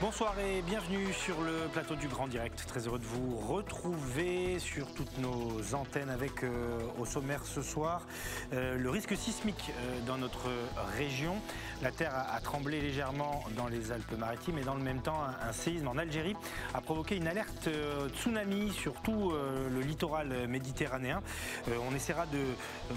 Bonsoir et bienvenue sur le plateau du Grand Direct. Très heureux de vous retrouver sur toutes nos antennes avec au sommaire ce soir le risque sismique dans notre région. La terre a tremblé légèrement dans les Alpes-Maritimes et dans le même temps un séisme en Algérie a provoqué une alerte tsunami sur tout le littoral méditerranéen. On essaiera de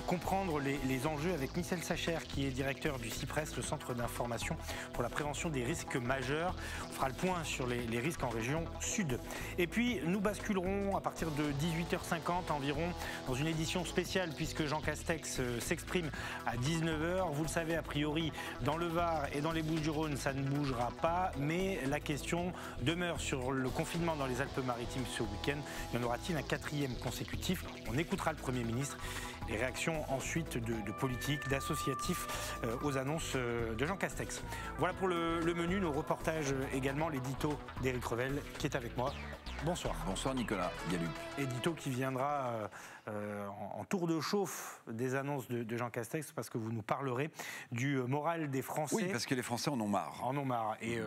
comprendre les enjeux avec Michel Sacher qui est directeur du CIPRES, le Centre d'information pour la prévention des risques majeurs. On fera le point sur les risques en région sud. Et puis nous basculerons à partir de 18h50 environ dans une édition spéciale puisque Jean Castex s'exprime à 19h. Vous le savez, a priori, dans le Var et dans les Bouches-du-Rhône, ça ne bougera pas. Mais la question demeure sur le confinement dans les Alpes-Maritimes ce week-end. Y en aura-t-il un quatrième consécutif? On écoutera le Premier ministre. Les réactions ensuite de politiques, d'associatifs aux annonces de Jean Castex. Voilà pour le menu, nos reportages également, l'édito d'Éric Revel qui est avec moi. Bonsoir. Bonsoir Nicolas, Yalup. Édito qui viendra en tour de chauffe des annonces de Jean Castex parce que vous nous parlerez du moral des Français. Oui, parce que les Français en ont marre. En ont marre. Et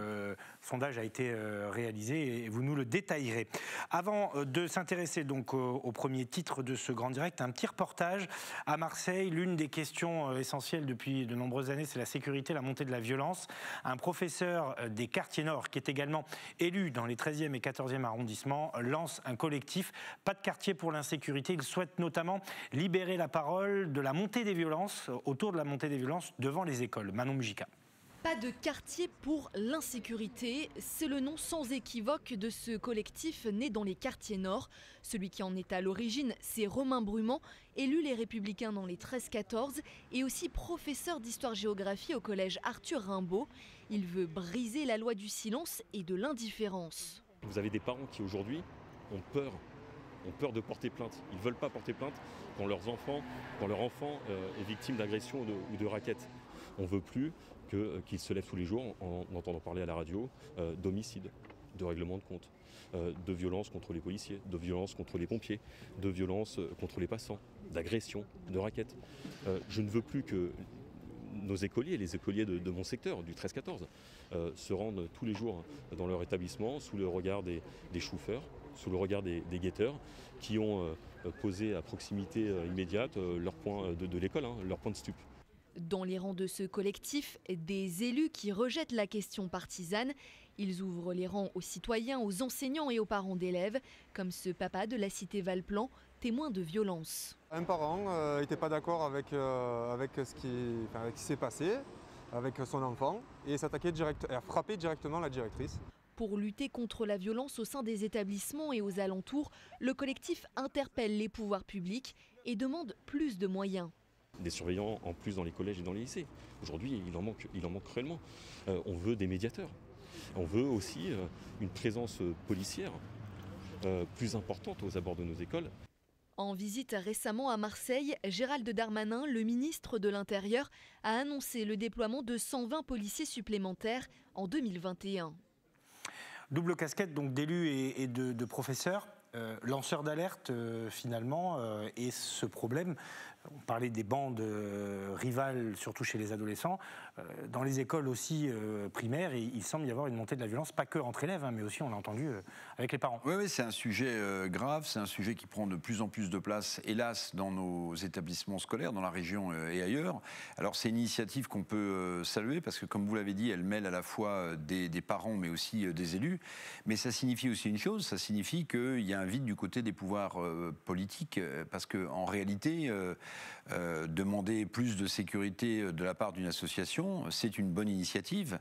sondage a été réalisé et vous nous le détaillerez. Avant de s'intéresser donc au premier titre de ce Grand Direct, un petit reportage à Marseille. L'une des questions essentielles depuis de nombreuses années, c'est la sécurité, la montée de la violence. Un professeur des quartiers nord, qui est également élu dans les 13e et 14e arrondissements, lance un collectif « Pas de quartier pour l'insécurité ». Il souhaite notamment libérer la parole de la montée des violences, autour de la montée des violences devant les écoles. Manon Mujika. Pas de quartier pour l'insécurité, c'est le nom sans équivoque de ce collectif né dans les quartiers nord. Celui qui en est à l'origine, c'est Romain Brumand, élu Les Républicains dans les 13-14 et aussi professeur d'histoire-géographie au collège Arthur Rimbaud. Il veut briser la loi du silence et de l'indifférence. Vous avez des parents qui aujourd'hui ont peur de porter plainte. Ils ne veulent pas porter plainte quand leur enfant est victime d'agression ou de raquettes. On ne veut plus qu'ils se lèvent tous les jours en entendant parler à la radio d'homicide, de règlement de compte, de violence contre les policiers, de violence contre les pompiers, de violence contre les passants, d'agression, de raquettes. Je ne veux plus que nos écoliers, les écoliers de mon secteur, du 13-14, se rendent tous les jours dans leur établissement sous le regard des chauffeurs, sous le regard des guetteurs qui ont posé à proximité immédiate leur point de l'école, leur point de stup. Dans les rangs de ce collectif, des élus qui rejettent la question partisane. Ils ouvrent les rangs aux citoyens, aux enseignants et aux parents d'élèves, comme ce papa de la cité Valplan, témoin de violence. Un parent n'était pas d'accord avec ce qui s'est passé avec son enfant et a frappé directement la directrice. Pour lutter contre la violence au sein des établissements et aux alentours, le collectif interpelle les pouvoirs publics et demande plus de moyens. Des surveillants en plus dans les collèges et dans les lycées. Aujourd'hui, il en manque cruellement. On veut des médiateurs. On veut aussi une présence policière plus importante aux abords de nos écoles. En visite récemment à Marseille, Gérald Darmanin, le ministre de l'Intérieur, a annoncé le déploiement de 120 policiers supplémentaires en 2021. Double casquette donc d'élus et de professeurs. Lanceur d'alerte finalement, et ce problème, on parlait des bandes rivales, surtout chez les adolescents, dans les écoles aussi primaires, il semble y avoir une montée de la violence, pas que entre élèves, mais aussi, on l'a entendu, avec les parents. Oui, c'est un sujet grave, c'est un sujet qui prend de plus en plus de place, hélas, dans nos établissements scolaires, dans la région et ailleurs. Alors c'est une initiative qu'on peut saluer, parce que comme vous l'avez dit, elle mêle à la fois des parents, mais aussi des élus, mais ça signifie aussi une chose, ça signifie qu'il y a un vide du côté des pouvoirs politiques, parce qu'en réalité, demander plus de sécurité de la part d'une association, c'est une bonne initiative,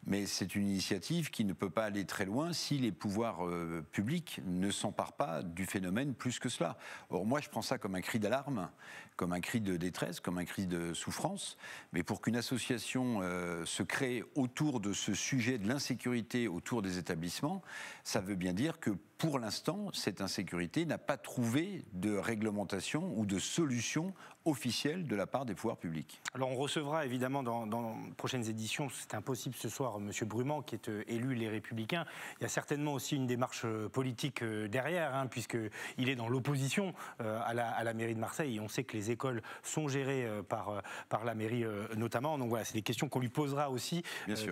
mais c'est une initiative qui ne peut pas aller très loin si les pouvoirs publics ne s'emparent pas du phénomène plus que cela. Or, moi, je prends ça comme un cri d'alarme, comme un cri de détresse, comme un cri de souffrance, mais pour qu'une association se crée autour de ce sujet de l'insécurité autour des établissements, ça veut bien dire que pour l'instant, cette insécurité n'a pas trouvé de réglementation ou de solution officielle de la part des pouvoirs publics. Alors on recevra évidemment dans de prochaines éditions, c'est impossible ce soir, M. Brumant qui est élu Les Républicains. Il y a certainement aussi une démarche politique derrière, hein, puisqu'il est dans l'opposition à la mairie de Marseille. Et on sait que les écoles sont gérées par la mairie notamment. Donc voilà, c'est des questions qu'on lui posera aussi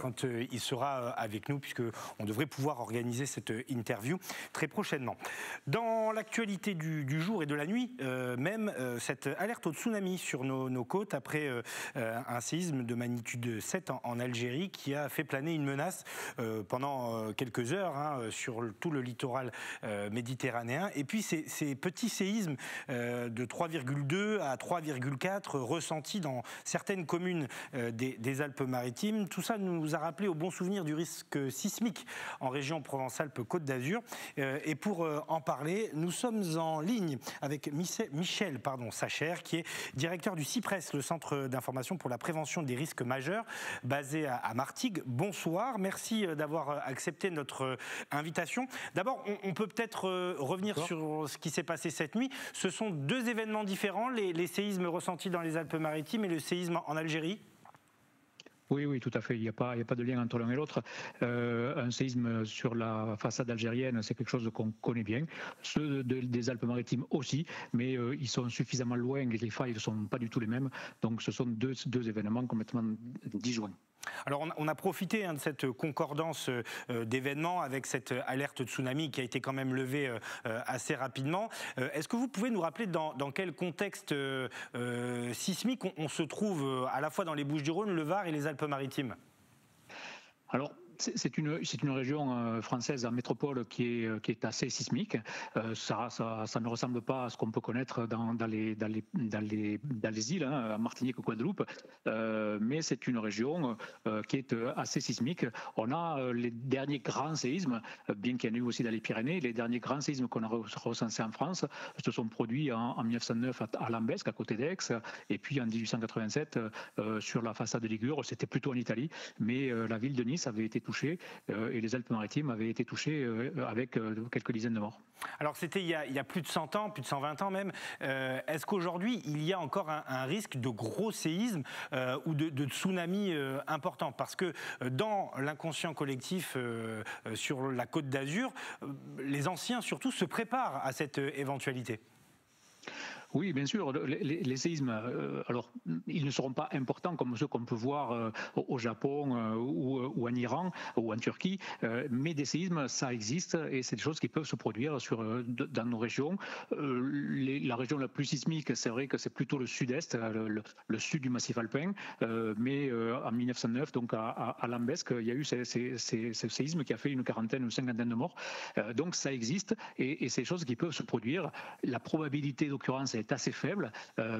quand il sera avec nous, puisqu'on devrait pouvoir organiser cette interview très prochainement. Dans l'actualité du jour et de la nuit, même cette alerte au tsunami sur nos côtes après un séisme de magnitude 7 en Algérie qui a fait planer une menace pendant quelques heures sur tout le littoral méditerranéen. Et puis ces petits séismes de 3,2 à 3,4 ressentis dans certaines communes des Alpes-Maritimes, tout ça nous a rappelé au bon souvenir du risque sismique en région Provence-Alpes-Côte d'Azur. Et pour en parler, nous sommes en ligne avec Michel Sacher, qui est directeur du CIPRES, le Centre d'information pour la prévention des risques majeurs, basé à Martigues. Bonsoir, merci d'avoir accepté notre invitation. D'abord, on peut peut-être revenir sur ce qui s'est passé cette nuit. Ce sont deux événements différents, les séismes ressentis dans les Alpes-Maritimes et le séisme en Algérie. Oui, tout à fait. Il n'y a pas de lien entre l'un et l'autre. Un séisme sur la façade algérienne, c'est quelque chose qu'on connaît bien. Ceux des Alpes-Maritimes aussi, mais ils sont suffisamment loin et les failles ne sont pas du tout les mêmes. Donc ce sont deux événements complètement disjoints. Alors on a profité de cette concordance d'événements avec cette alerte tsunami qui a été quand même levée assez rapidement. Est-ce que vous pouvez nous rappeler dans quel contexte sismique on se trouve à la fois dans les Bouches-du-Rhône, le Var et les Alpes-Maritimes ? Alors, c'est une région française en métropole qui est assez sismique. Ça ne ressemble pas à ce qu'on peut connaître dans les îles, à Martinique ou Guadeloupe, mais c'est une région qui est assez sismique. On a les derniers grands séismes, bien qu'il y en ait eu aussi dans les Pyrénées, les derniers grands séismes qu'on a recensés en France se sont produits en 1909 à Lambesc, à côté d'Aix, et puis en 1887 sur la façade de Ligure. C'était plutôt en Italie, mais la ville de Nice avait été touchée et les Alpes-Maritimes avaient été touchées avec quelques dizaines de morts. Alors c'était il y a plus de 100 ans, plus de 120 ans même. Est-ce qu'aujourd'hui il y a encore un risque de gros séismes ou de tsunamis importants ? Parce que dans l'inconscient collectif sur la Côte d'Azur, les anciens surtout se préparent à cette éventualité. Oui, bien sûr. Les séismes, alors, ils ne seront pas importants comme ceux qu'on peut voir au Japon ou en Iran ou en Turquie, mais des séismes, ça existe et c'est des choses qui peuvent se produire dans nos régions. La région la plus sismique, c'est vrai que c'est plutôt le sud-est, le sud du massif alpin, mais en 1909, donc à Lambesc, il y a eu ce séisme qui a fait une quarantaine ou une cinquantaine de morts. Donc ça existe et c'est des choses qui peuvent se produire. La probabilité d'occurrence est assez faible,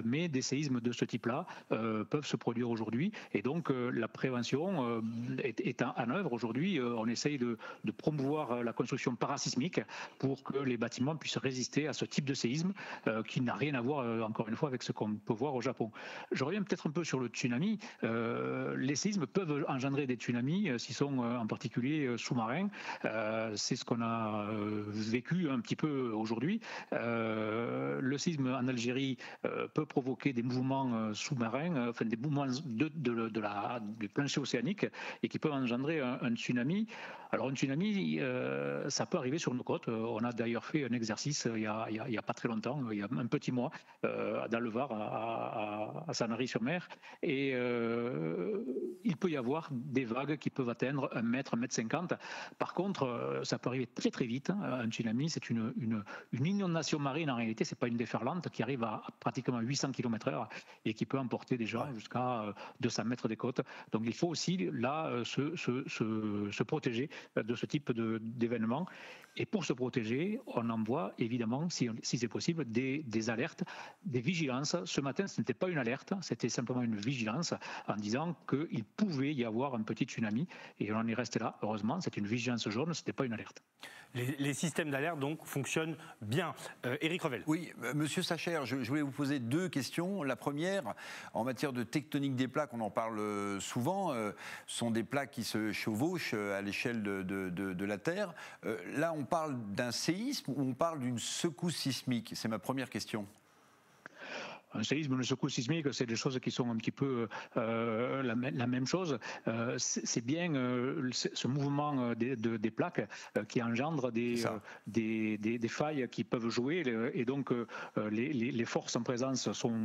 mais des séismes de ce type-là peuvent se produire aujourd'hui. Et donc la prévention est en œuvre. Aujourd'hui, on essaye de promouvoir la construction parasismique pour que les bâtiments puissent résister à ce type de séisme qui n'a rien à voir, encore une fois, avec ce qu'on peut voir au Japon. Je reviens peut-être un peu sur le tsunami. Les séismes peuvent engendrer des tsunamis s'ils sont en particulier sous-marins. C'est ce qu'on a vécu un petit peu aujourd'hui. Le séisme en Algérie peut provoquer des mouvements sous-marins, enfin des mouvements du plancher océanique et qui peuvent engendrer un tsunami. Alors un tsunami, ça peut arriver sur nos côtes. On a d'ailleurs fait un exercice il y a pas très longtemps, il y a un petit mois, dans le Var, à Sanary-sur-Mer. Et il peut y avoir des vagues qui peuvent atteindre 1 mètre, 1,50 mètre. Par contre, ça peut arriver très très vite. Un tsunami, c'est une inondation marine en réalité, c'est pas une déferlante qui arrive à pratiquement 800 km/h et qui peut emporter déjà jusqu'à 200 mètres des côtes. Donc il faut aussi là se protéger de ce type d'événements. Et pour se protéger, on envoie évidemment, si c'est possible, des alertes, des vigilances. Ce matin, ce n'était pas une alerte, c'était simplement une vigilance en disant qu'il pouvait y avoir un petit tsunami. Et on en est resté là, heureusement, c'est une vigilance jaune, ce n'était pas une alerte. Les systèmes d'alerte donc fonctionnent bien. Éric Revel. Oui, Monsieur Sacher, je voulais vous poser 2 questions. La première, en matière de tectonique des plaques, on en parle souvent, sont des plaques qui se chevauchent à l'échelle de la Terre. Là, on parle d'un séisme ou on parle d'une secousse sismique? C'est ma première question. Un séisme, une secousse sismique, c'est des choses qui sont un petit peu la même chose. C'est bien ce mouvement des plaques qui engendre des failles qui peuvent jouer, et donc les forces en présence sont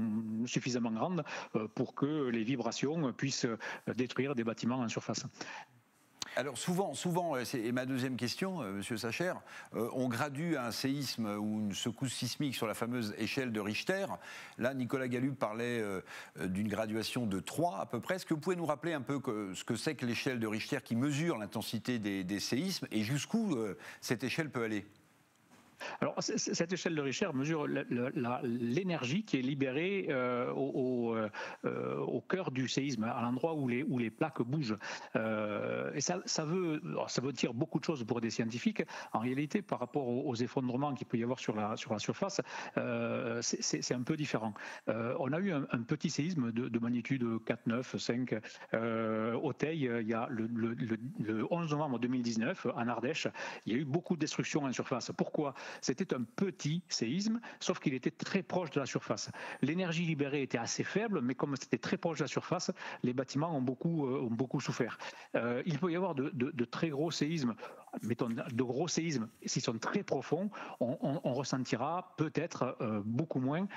suffisamment grandes pour que les vibrations puissent détruire des bâtiments en surface. Alors souvent, et ma deuxième question, Monsieur Sacher, on gradue un séisme ou une secousse sismique sur la fameuse échelle de Richter. Là, Nicolas Gallup parlait d'une graduation de 3 à peu près. Est-ce que vous pouvez nous rappeler un peu ce que c'est que l'échelle de Richter qui mesure l'intensité des séismes et jusqu'où cette échelle peut aller? Alors, cette échelle de Richter mesure l'énergie qui est libérée au cœur du séisme, à l'endroit où les plaques bougent. Et ça veut dire beaucoup de choses pour des scientifiques. En réalité, par rapport aux effondrements qu'il peut y avoir sur la surface, c'est un peu différent. On a eu un petit séisme de magnitude 4, 9, 5 au Teil, il y a le 11 novembre 2019, en Ardèche. Il y a eu beaucoup de destruction en surface. Pourquoi ? C'était un petit séisme, sauf qu'il était très proche de la surface. L'énergie libérée était assez faible, mais comme c'était très proche de la surface, les bâtiments ont beaucoup souffert. Il peut y avoir de très gros séismes, mettons de gros séismes, s'ils sont très profonds, on ressentira peut-être beaucoup moins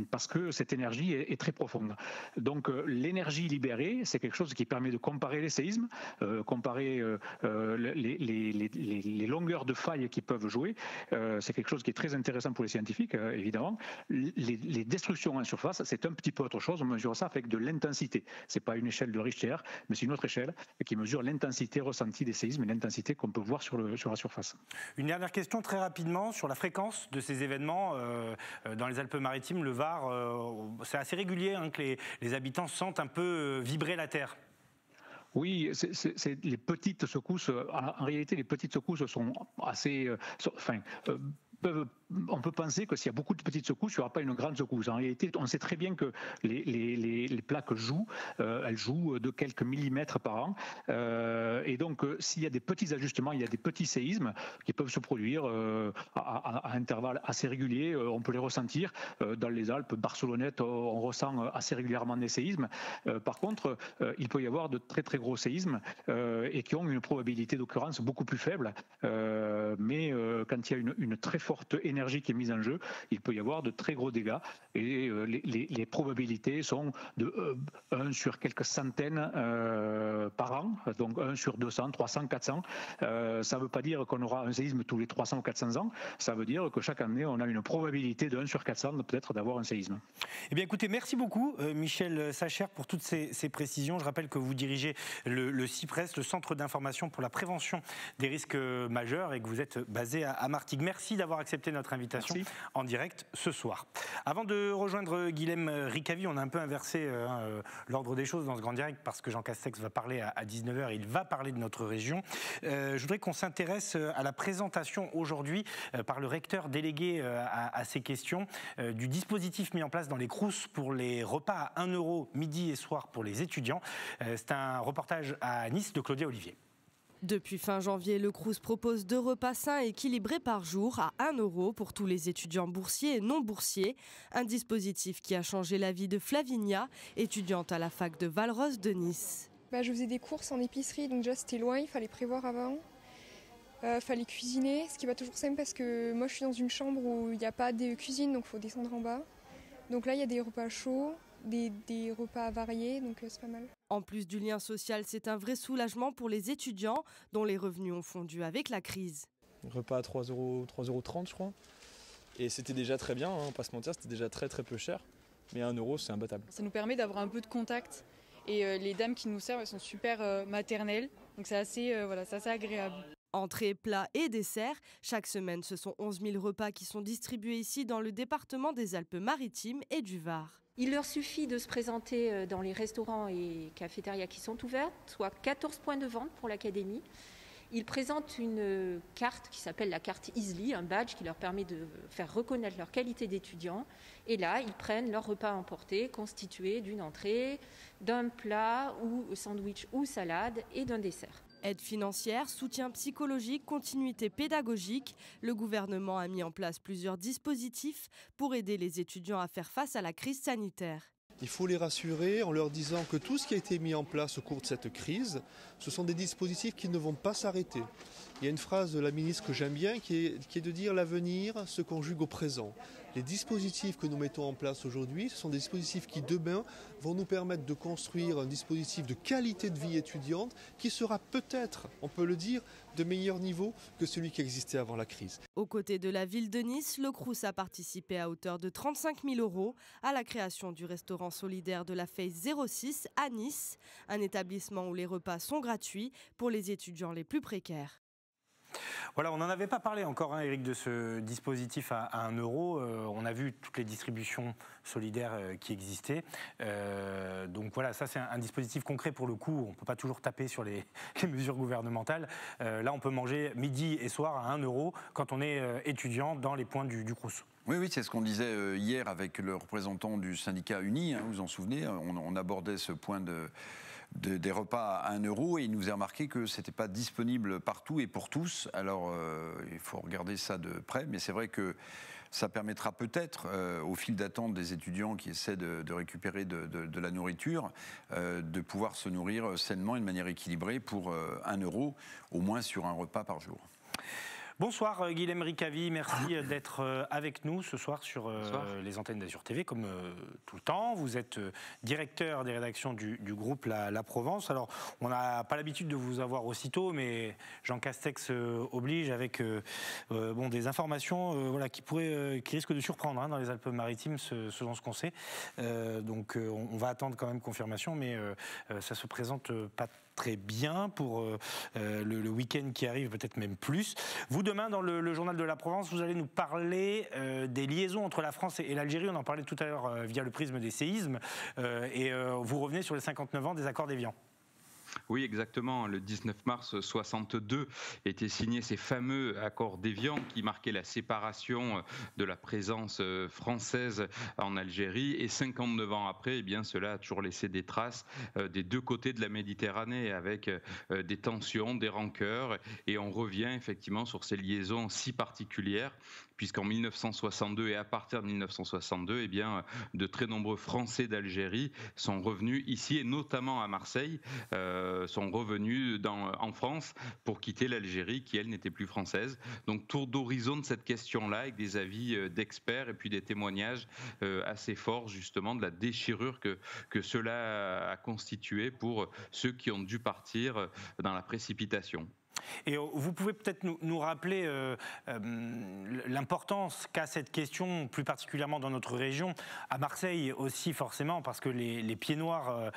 parce que cette énergie est très profonde. Donc l'énergie libérée, c'est quelque chose qui permet de comparer les séismes, comparer les longueurs de failles qui peuvent jouer. C'est quelque chose qui est très intéressant pour les scientifiques, évidemment. Les destructions en surface, c'est un petit peu autre chose. On mesure ça avec de l'intensité. C'est pas une échelle de Richter, mais c'est une autre échelle qui mesure l'intensité ressentie des séismes et l'intensité qu'on peut voir sur la surface. Une dernière question très rapidement sur la fréquence de ces événements dans les Alpes-Maritimes, le Var. C'est assez régulier que les habitants sentent un peu vibrer la terre. Oui, c'est les petites secousses. En réalité, les petites secousses sont assez... on peut penser que s'il y a beaucoup de petites secousses, il n'y aura pas une grande secousse. En réalité, on sait très bien que les plaques jouent. Elles jouent de quelques millimètres par an. Et donc, s'il y a des petits ajustements, il y a des petits séismes qui peuvent se produire à intervalles assez réguliers. On peut les ressentir. Dans les Alpes barcelonaises, on ressent assez régulièrement des séismes. Par contre, il peut y avoir de très très gros séismes et qui ont une probabilité d'occurrence beaucoup plus faible. Mais quand il y a une très forte énergie qui est mise en jeu, il peut y avoir de très gros dégâts et les probabilités sont de 1 sur quelques centaines par an, donc 1 sur 200, 300, 400. Ça ne veut pas dire qu'on aura un séisme tous les 300 ou 400 ans, ça veut dire que chaque année on a une probabilité de 1 sur 400 peut-être d'avoir un séisme. Eh bien écoutez, merci beaucoup Michel Sacher pour toutes ces précisions. Je rappelle que vous dirigez le CIPRES, le Centre d'information pour la prévention des risques majeurs, et que vous êtes basé à Martigues. Merci d'avoir accepté notre invitation en direct ce soir. Avant de rejoindre Guilhem Ricavi, on a un peu inversé l'ordre des choses dans ce grand direct parce que Jean Castex va parler à 19h, il va parler de notre région. Je voudrais qu'on s'intéresse à la présentation aujourd'hui par le recteur délégué à ces questions du dispositif mis en place dans les Crous pour les repas à 1 € midi et soir pour les étudiants. C'est un reportage à Nice de Claudia Olivier. Depuis fin janvier, le Crous propose 2 repas sains et équilibrés par jour à 1 € pour tous les étudiants boursiers et non boursiers. Un dispositif qui a changé la vie de Flavinia, étudiante à la fac de Valros de Nice. Je faisais des courses en épicerie, donc déjà c'était loin, il fallait prévoir avant. Fallait cuisiner, ce qui n'est pas toujours simple parce que moi je suis dans une chambre où il n'y a pas de cuisine, donc il faut descendre en bas. Donc là il y a des repas chauds, des repas variés, donc c'est pas mal. En plus du lien social, c'est un vrai soulagement pour les étudiants dont les revenus ont fondu avec la crise. Repas à 3,30 € je crois. Et c'était déjà très bien, pas se mentir, c'était déjà très très peu cher. Mais 1 € c'est imbattable. Ça nous permet d'avoir un peu de contact. Et les dames qui nous servent, elles sont super maternelles. Donc c'est assez agréable. Entrées, plats et desserts, chaque semaine ce sont 11 000 repas qui sont distribués ici dans le département des Alpes-Maritimes et du Var. Il leur suffit de se présenter dans les restaurants et cafétérias qui sont ouvertes, soit 14 points de vente pour l'académie. Ils présentent une carte qui s'appelle la carte Easily, un badge qui leur permet de faire reconnaître leur qualité d'étudiant. Et là, ils prennent leur repas emporté constitué d'une entrée, d'un plat ou sandwich ou salade et d'un dessert. Aide financière, soutien psychologique, continuité pédagogique, le gouvernement a mis en place plusieurs dispositifs pour aider les étudiants à faire face à la crise sanitaire. Il faut les rassurer en leur disant que tout ce qui a été mis en place au cours de cette crise, ce sont des dispositifs qui ne vont pas s'arrêter. Il y a une phrase de la ministre que j'aime bien qui est de dire « l'avenir se conjugue au présent ». Les dispositifs que nous mettons en place aujourd'hui, ce sont des dispositifs qui demain vont nous permettre de construire un dispositif de qualité de vie étudiante qui sera peut-être, on peut le dire, de meilleur niveau que celui qui existait avant la crise. Aux côtés de la ville de Nice, le Crous a participé à hauteur de 35 000 € à la création du restaurant solidaire de la Face 06 à Nice, un établissement où les repas sont gratuits pour les étudiants les plus précaires. Voilà, on n'en avait pas parlé encore, hein, Eric, de ce dispositif à 1 euro. On a vu toutes les distributions solidaires qui existaient. Donc voilà, ça c'est un dispositif concret pour le coup. On ne peut pas toujours taper sur les mesures gouvernementales. Là, on peut manger midi et soir à 1 euro quand on est étudiant dans les points du Crous. Oui, c'est ce qu'on disait hier avec le représentant du syndicat Uni, hein, vous vous en souvenez, on abordait ce point des repas à 1 euro et il nous a remarqué que ce n'était pas disponible partout et pour tous. Alors, il faut regarder ça de près, mais c'est vrai que ça permettra peut-être, au fil d'attente des étudiants qui essaient de récupérer de la nourriture, de pouvoir se nourrir sainement et de manière équilibrée pour 1 euro, au moins sur un repas par jour. Bonsoir Guilhem Ricavi, merci d'être avec nous ce soir sur les antennes d'Azur TV comme tout le temps. Vous êtes directeur des rédactions du groupe La Provence. Alors on n'a pas l'habitude de vous avoir aussitôt, mais Jean Castex oblige avec des informations qui risquent de surprendre dans les Alpes-Maritimes selon ce qu'on sait. Donc on va attendre quand même confirmation, mais ça se présente pas très bien pour le week-end qui arrive, peut-être même plus. Vous, demain, dans le journal de la Provence, vous allez nous parler des liaisons entre la France et l'Algérie. On en parlait tout à l'heure via le prisme des séismes. Et vous revenez sur les 59 ans des accords d'Évian. Oui, exactement. Le 19 mars 62 étaient signés ces fameux accords d'Évian qui marquaient la séparation de la présence française en Algérie. Et 59 ans après, cela a toujours laissé des traces des deux côtés de la Méditerranée avec des tensions, des rancœurs. Et on revient effectivement sur ces liaisons si particulières, puisqu'en 1962 et à partir de 1962, de très nombreux Français d'Algérie sont revenus ici et notamment à Marseille. Sont revenus en France pour quitter l'Algérie qui, elle, n'était plus française. Donc, tour d'horizon de cette question-là avec des avis d'experts et puis des témoignages assez forts, justement, de la déchirure que cela a constitué pour ceux qui ont dû partir dans la précipitation. Et vous pouvez peut-être nous rappeler l'importance qu'a cette question, plus particulièrement dans notre région, à Marseille aussi forcément, parce que les pieds noirs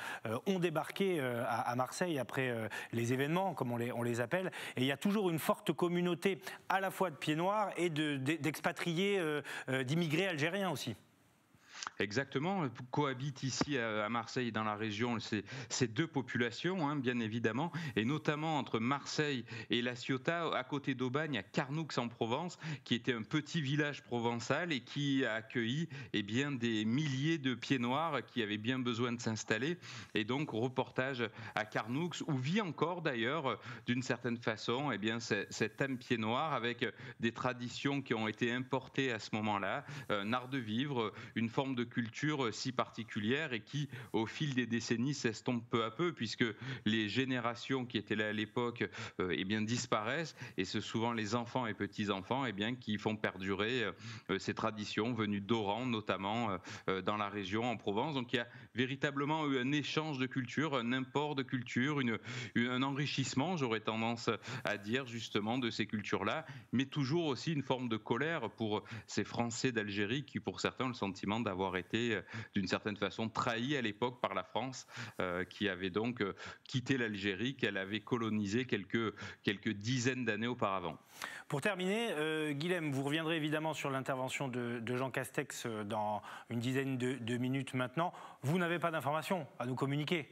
ont débarqué à Marseille après les événements, comme on les appelle, et il y a toujours une forte communauté à la fois de pieds noirs et d'expatriés, d'immigrés algériens aussi. Exactement, cohabitent ici à Marseille, dans la région, ces deux populations, bien évidemment, et notamment entre Marseille et La Ciotat, à côté d'Aubagne, à Carnoux en Provence, qui était un petit village provençal et qui a accueilli des milliers de pieds noirs qui avaient bien besoin de s'installer. Et donc, reportage à Carnoux, où vit encore d'ailleurs, d'une certaine façon, cette âme pied noir avec des traditions qui ont été importées à ce moment-là, un art de vivre, une forme de culture si particulière et qui, au fil des décennies, s'estompe peu à peu, puisque les générations qui étaient là à l'époque disparaissent, et c'est souvent les enfants et petits-enfants qui font perdurer ces traditions venues d'Oran, notamment dans la région, en Provence. Donc il y a véritablement eu un échange de culture, un import de culture, un enrichissement, j'aurais tendance à dire, justement, de ces cultures-là, mais toujours aussi une forme de colère pour ces Français d'Algérie qui, pour certains, ont le sentiment d'avoir été d'une certaine façon trahis à l'époque par la France, qui avait donc quitté l'Algérie, qu'elle avait colonisée quelques dizaines d'années auparavant. Pour terminer, Guilhem, vous reviendrez évidemment sur l'intervention de Jean Castex dans une dizaine de minutes maintenant. Vous n'avez pas d'informations à nous communiquer ?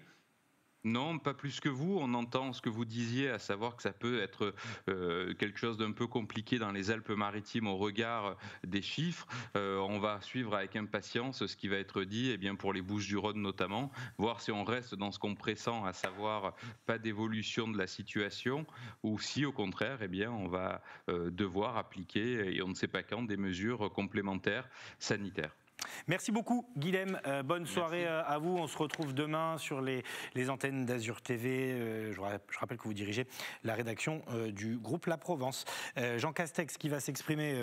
Non, pas plus que vous. On entend ce que vous disiez, à savoir que ça peut être quelque chose d'un peu compliqué dans les Alpes-Maritimes au regard des chiffres. On va suivre avec impatience ce qui va être dit, pour les Bouches-du-Rhône notamment, voir si on reste dans ce qu'on pressent, à savoir pas d'évolution de la situation, ou si au contraire, on va devoir appliquer, et on ne sait pas quand, des mesures complémentaires sanitaires. Merci beaucoup Guilhem, bonne soirée à vous. On se retrouve demain sur les antennes d'Azur TV. Je rappelle que vous dirigez la rédaction du groupe La Provence. Jean Castex qui va s'exprimer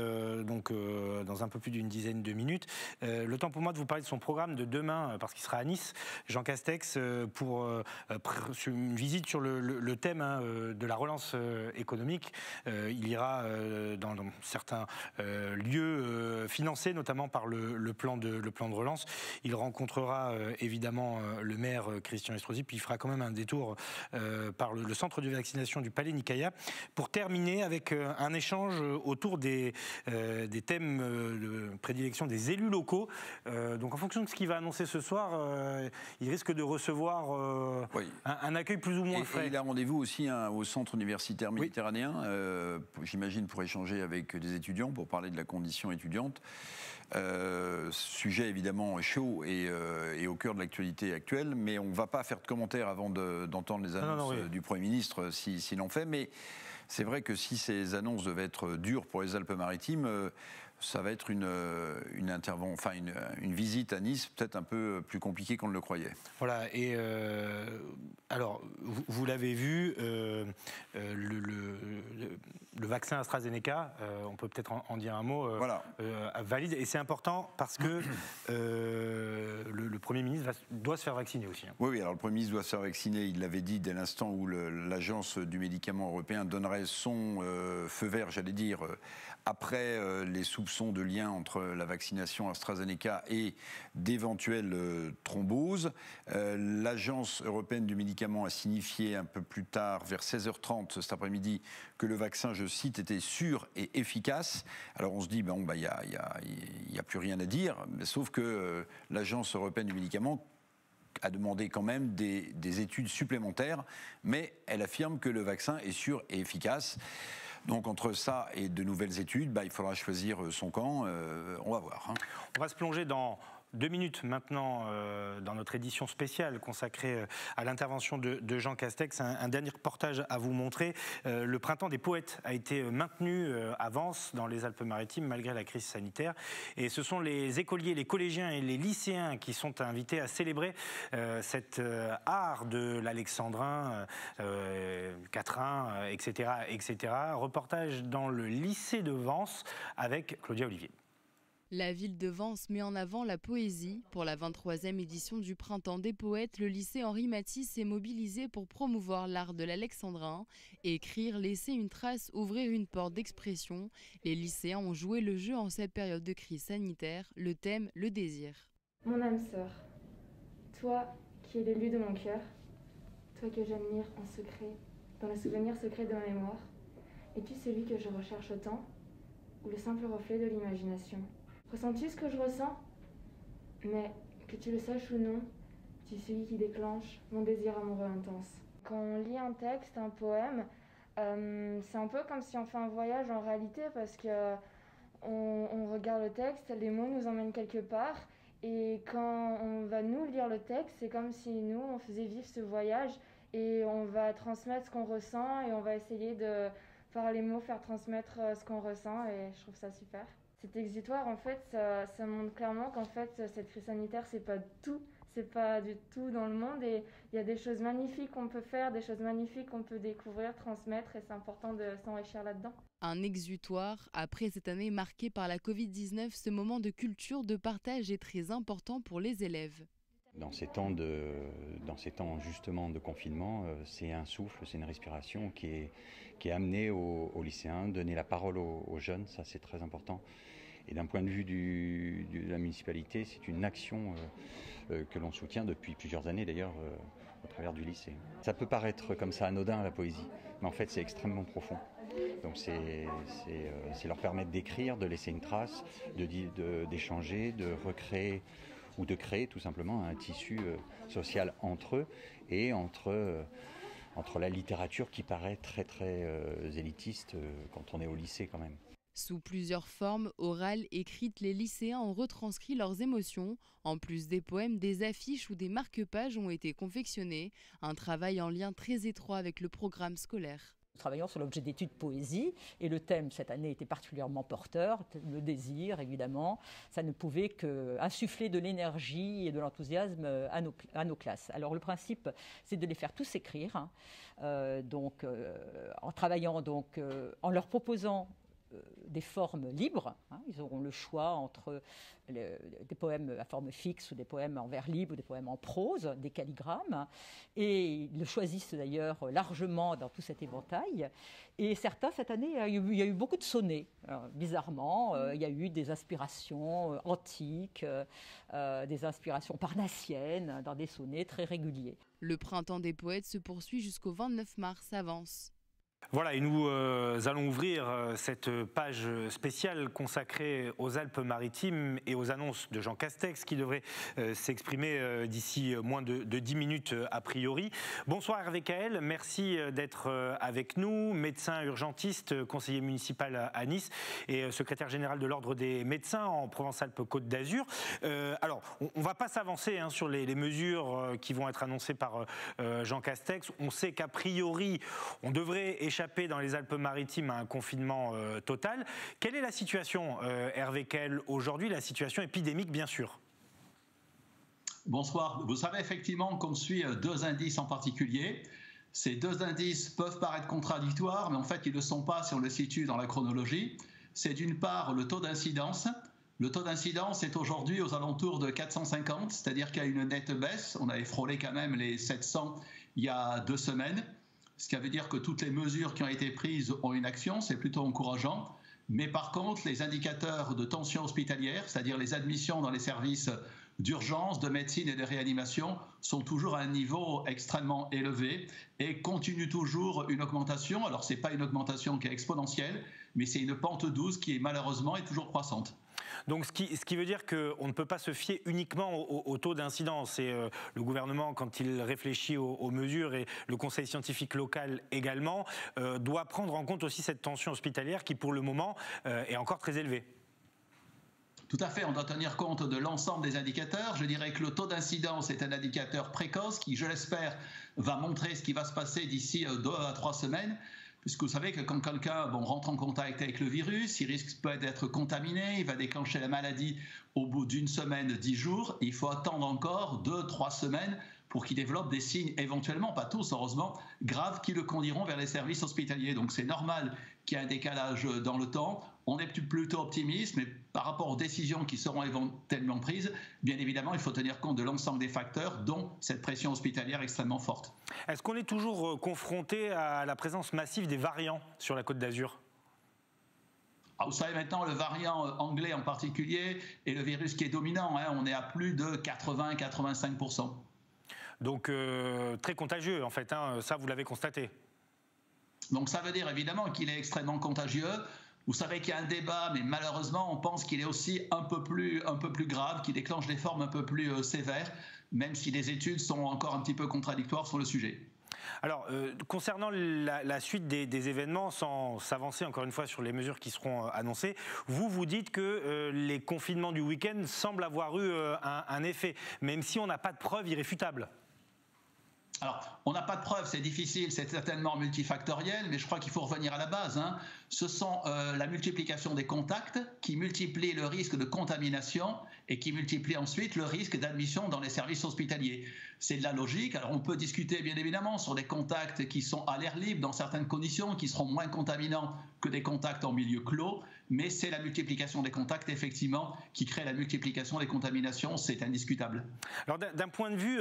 dans un peu plus d'une dizaine de minutes. Le temps pour moi de vous parler de son programme de demain, parce qu'il sera à Nice. Jean Castex pour une visite sur le thème de la relance économique. Il ira dans certains lieux financés, notamment par le plan de relance. Il rencontrera évidemment le maire Christian Estrosi, puis il fera quand même un détour par le centre de vaccination du Palais Nicaïa pour terminer avec un échange autour des thèmes de prédilection des élus locaux. Donc en fonction de ce qu'il va annoncer ce soir, il risque de recevoir un accueil plus ou moins frais. Et il a rendez-vous aussi au centre universitaire méditerranéen, j'imagine pour échanger avec des étudiants, pour parler de la condition étudiante. Sujet évidemment chaud et au cœur de l'actualité actuelle, mais on ne va pas faire de commentaires avant d'entendre les annonces du Premier ministre s'il en fait, mais c'est vrai que si ces annonces devaient être dures pour les Alpes-Maritimes, ça va être une visite à Nice peut-être un peu plus compliquée qu'on ne le croyait. Voilà, et alors, vous l'avez vu, le vaccin AstraZeneca, on peut peut-être en dire un mot, valide, et c'est important parce que le Premier ministre doit se faire vacciner aussi. Oui, alors le Premier ministre doit se faire vacciner, il l'avait dit dès l'instant où l'Agence du médicament européen donnerait son feu vert, j'allais dire, après les soupçons de lien entre la vaccination AstraZeneca et d'éventuelles thromboses. L'Agence européenne du médicament a signifié un peu plus tard, vers 16h30 cet après-midi, que le vaccin, je cite, était sûr et efficace. Alors on se dit, il n'y a plus rien à dire, sauf que l'Agence européenne du médicament a demandé quand même des études supplémentaires, mais elle affirme que le vaccin est sûr et efficace. Donc entre ça et de nouvelles études, il faudra choisir son camp, on va voir. On va se plonger dans 2 minutes maintenant dans notre édition spéciale consacrée à l'intervention de Jean Castex. Un dernier reportage à vous montrer. Le printemps des poètes a été maintenu à Vence, dans les Alpes-Maritimes, malgré la crise sanitaire. Et ce sont les écoliers, les collégiens et les lycéens qui sont invités à célébrer cet art de l'alexandrin, quatrain, etc., etc. Reportage dans le lycée de Vence avec Claudia Olivier. La ville de Vence met en avant la poésie. Pour la 23e édition du Printemps des Poètes, le lycée Henri Matisse s'est mobilisé pour promouvoir l'art de l'alexandrin. Écrire, laisser une trace, ouvrir une porte d'expression. Les lycéens ont joué le jeu en cette période de crise sanitaire. Le thème, le désir. Mon âme sœur, toi qui es l'élu de mon cœur, toi que j'aime lire en secret, dans le souvenir secret de ma mémoire, es-tu celui que je recherche tant, ou le simple reflet de l'imagination ? Ressens-tu ce que je ressens ? Mais que tu le saches ou non, tu es celui qui déclenche mon désir amoureux intense. Quand on lit un texte, un poème, c'est un peu comme si on fait un voyage en réalité parce que on regarde le texte, les mots nous emmènent quelque part et quand on va nous lire le texte, c'est comme si nous on faisait vivre ce voyage et on va transmettre ce qu'on ressent et on va essayer de par les mots faire transmettre ce qu'on ressent et je trouve ça super. Cet exutoire, en fait, ça montre clairement qu'en fait, cette crise sanitaire, c'est pas du tout dans le monde et il y a des choses magnifiques qu'on peut faire, des choses magnifiques qu'on peut découvrir, transmettre et c'est important de s'enrichir là-dedans. Un exutoire. Après cette année marquée par la Covid-19, ce moment de culture, de partage est très important pour les élèves. Dans ces temps justement de confinement, c'est un souffle, c'est une respiration qui est amenée aux lycéens, donner la parole aux jeunes, ça c'est très important. Et d'un point de vue de la municipalité, c'est une action que l'on soutient depuis plusieurs années d'ailleurs au travers du lycée. Ça peut paraître comme ça anodin la poésie, mais en fait c'est extrêmement profond. Donc c'est leur permettre d'écrire, de laisser une trace, d'échanger, de recréer ou de créer tout simplement un tissu social entre eux et entre la littérature qui paraît très élitiste quand on est au lycée quand même. Sous plusieurs formes, orales, écrites, les lycéens ont retranscrit leurs émotions. En plus des poèmes, des affiches ou des marque-pages ont été confectionnés. Un travail en lien très étroit avec le programme scolaire. Nous travaillons sur l'objet d'étude poésie et le thème cette année était particulièrement porteur, le désir évidemment. Ça ne pouvait qu'insuffler de l'énergie et de l'enthousiasme à nos classes. Alors le principe, c'est de les faire tous écrire, en travaillant en leur proposant des formes libres. Ils auront le choix entre des poèmes à forme fixe ou des poèmes en vers libre ou des poèmes en prose, des calligrammes. Et ils le choisissent d'ailleurs largement dans tout cet éventail. Et certains, cette année, il y a eu beaucoup de sonnets. Alors, bizarrement, il y a eu des inspirations antiques, des inspirations parnassiennes dans des sonnets très réguliers. Le printemps des poètes se poursuit jusqu'au 29 mars à Vence. Voilà, et nous allons ouvrir cette page spéciale consacrée aux Alpes-Maritimes et aux annonces de Jean Castex qui devrait s'exprimer d'ici moins de 10 minutes a priori. Bonsoir Hervé Caël, merci d'être avec nous, médecin urgentiste, conseiller municipal à Nice et secrétaire général de l'Ordre des médecins en Provence-Alpes-Côte d'Azur. Alors, on ne va pas s'avancer sur les mesures qui vont être annoncées par Jean Castex. On sait qu'a priori, on devrait échapper dans les Alpes-Maritimes à un confinement total. Quelle est la situation, Hervé Caël, aujourd'hui, la situation épidémique, bien sûr? Bonsoir. Vous savez effectivement qu'on suit deux indices en particulier. Ces deux indices peuvent paraître contradictoires, mais en fait, ils ne le sont pas si on le situe dans la chronologie. C'est d'une part le taux d'incidence. Le taux d'incidence est aujourd'hui aux alentours de 450, c'est-à-dire qu'il y a une nette baisse. On avait frôlé quand même les 700 il y a 2 semaines. Ce qui veut dire que toutes les mesures qui ont été prises ont une action, c'est plutôt encourageant. Mais par contre, les indicateurs de tension hospitalière, c'est-à-dire les admissions dans les services d'urgence, de médecine et de réanimation, sont toujours à un niveau extrêmement élevé et continuent toujours une augmentation. Alors, ce n'est pas une augmentation qui est exponentielle, mais c'est une pente douce qui, malheureusement, est toujours croissante. Donc ce qui veut dire qu'on ne peut pas se fier uniquement au taux d'incidence. Et le gouvernement, quand il réfléchit aux mesures, et le conseil scientifique local également, doit prendre en compte aussi cette tension hospitalière qui, pour le moment, est encore très élevée. Tout à fait, on doit tenir compte de l'ensemble des indicateurs. Je dirais que le taux d'incidence est un indicateur précoce qui, je l'espère, va montrer ce qui va se passer d'ici 2 à 3 semaines. Puisque vous savez que quand quelqu'un rentre en contact avec le virus, il risque peut-être d'être contaminé, il va déclencher la maladie au bout d'1 semaine, 10 jours. Il faut attendre encore 2-3 semaines pour qu'il développe des signes éventuellement, pas tous heureusement, graves qui le conduiront vers les services hospitaliers. Donc c'est normal qu'il y ait un décalage dans le temps. On est plutôt optimiste, mais par rapport aux décisions qui seront éventuellement prises, bien évidemment, il faut tenir compte de l'ensemble des facteurs, dont cette pression hospitalière extrêmement forte. Est-ce qu'on est toujours confronté à la présence massive des variants sur la Côte d'Azur ? Vous savez maintenant, le variant anglais en particulier est le virus qui est dominant. On est à plus de 80-85%. Donc très contagieux en fait, ça vous l'avez constaté. Donc ça veut dire évidemment qu'il est extrêmement contagieux. Vous savez qu'il y a un débat, mais malheureusement, on pense qu'il est aussi un peu plus grave, qu'il déclenche des formes un peu plus sévères, même si les études sont encore un petit peu contradictoires sur le sujet. Alors, concernant la suite des événements, sans s'avancer encore une fois sur les mesures qui seront annoncées, vous dites que les confinements du week-end semblent avoir eu un effet, même si on n'a pas de preuves irréfutables. Alors, on n'a pas de preuves, c'est difficile, c'est certainement multifactoriel, mais je crois qu'il faut revenir à la base. Ce sont la multiplication des contacts qui multiplient le risque de contamination et qui multiplient ensuite le risque d'admission dans les services hospitaliers. C'est de la logique. Alors, on peut discuter bien évidemment sur des contacts qui sont à l'air libre dans certaines conditions, qui seront moins contaminants que des contacts en milieu clos, mais c'est la multiplication des contacts, effectivement, qui crée la multiplication des contaminations, c'est indiscutable. Alors, d'un point de vue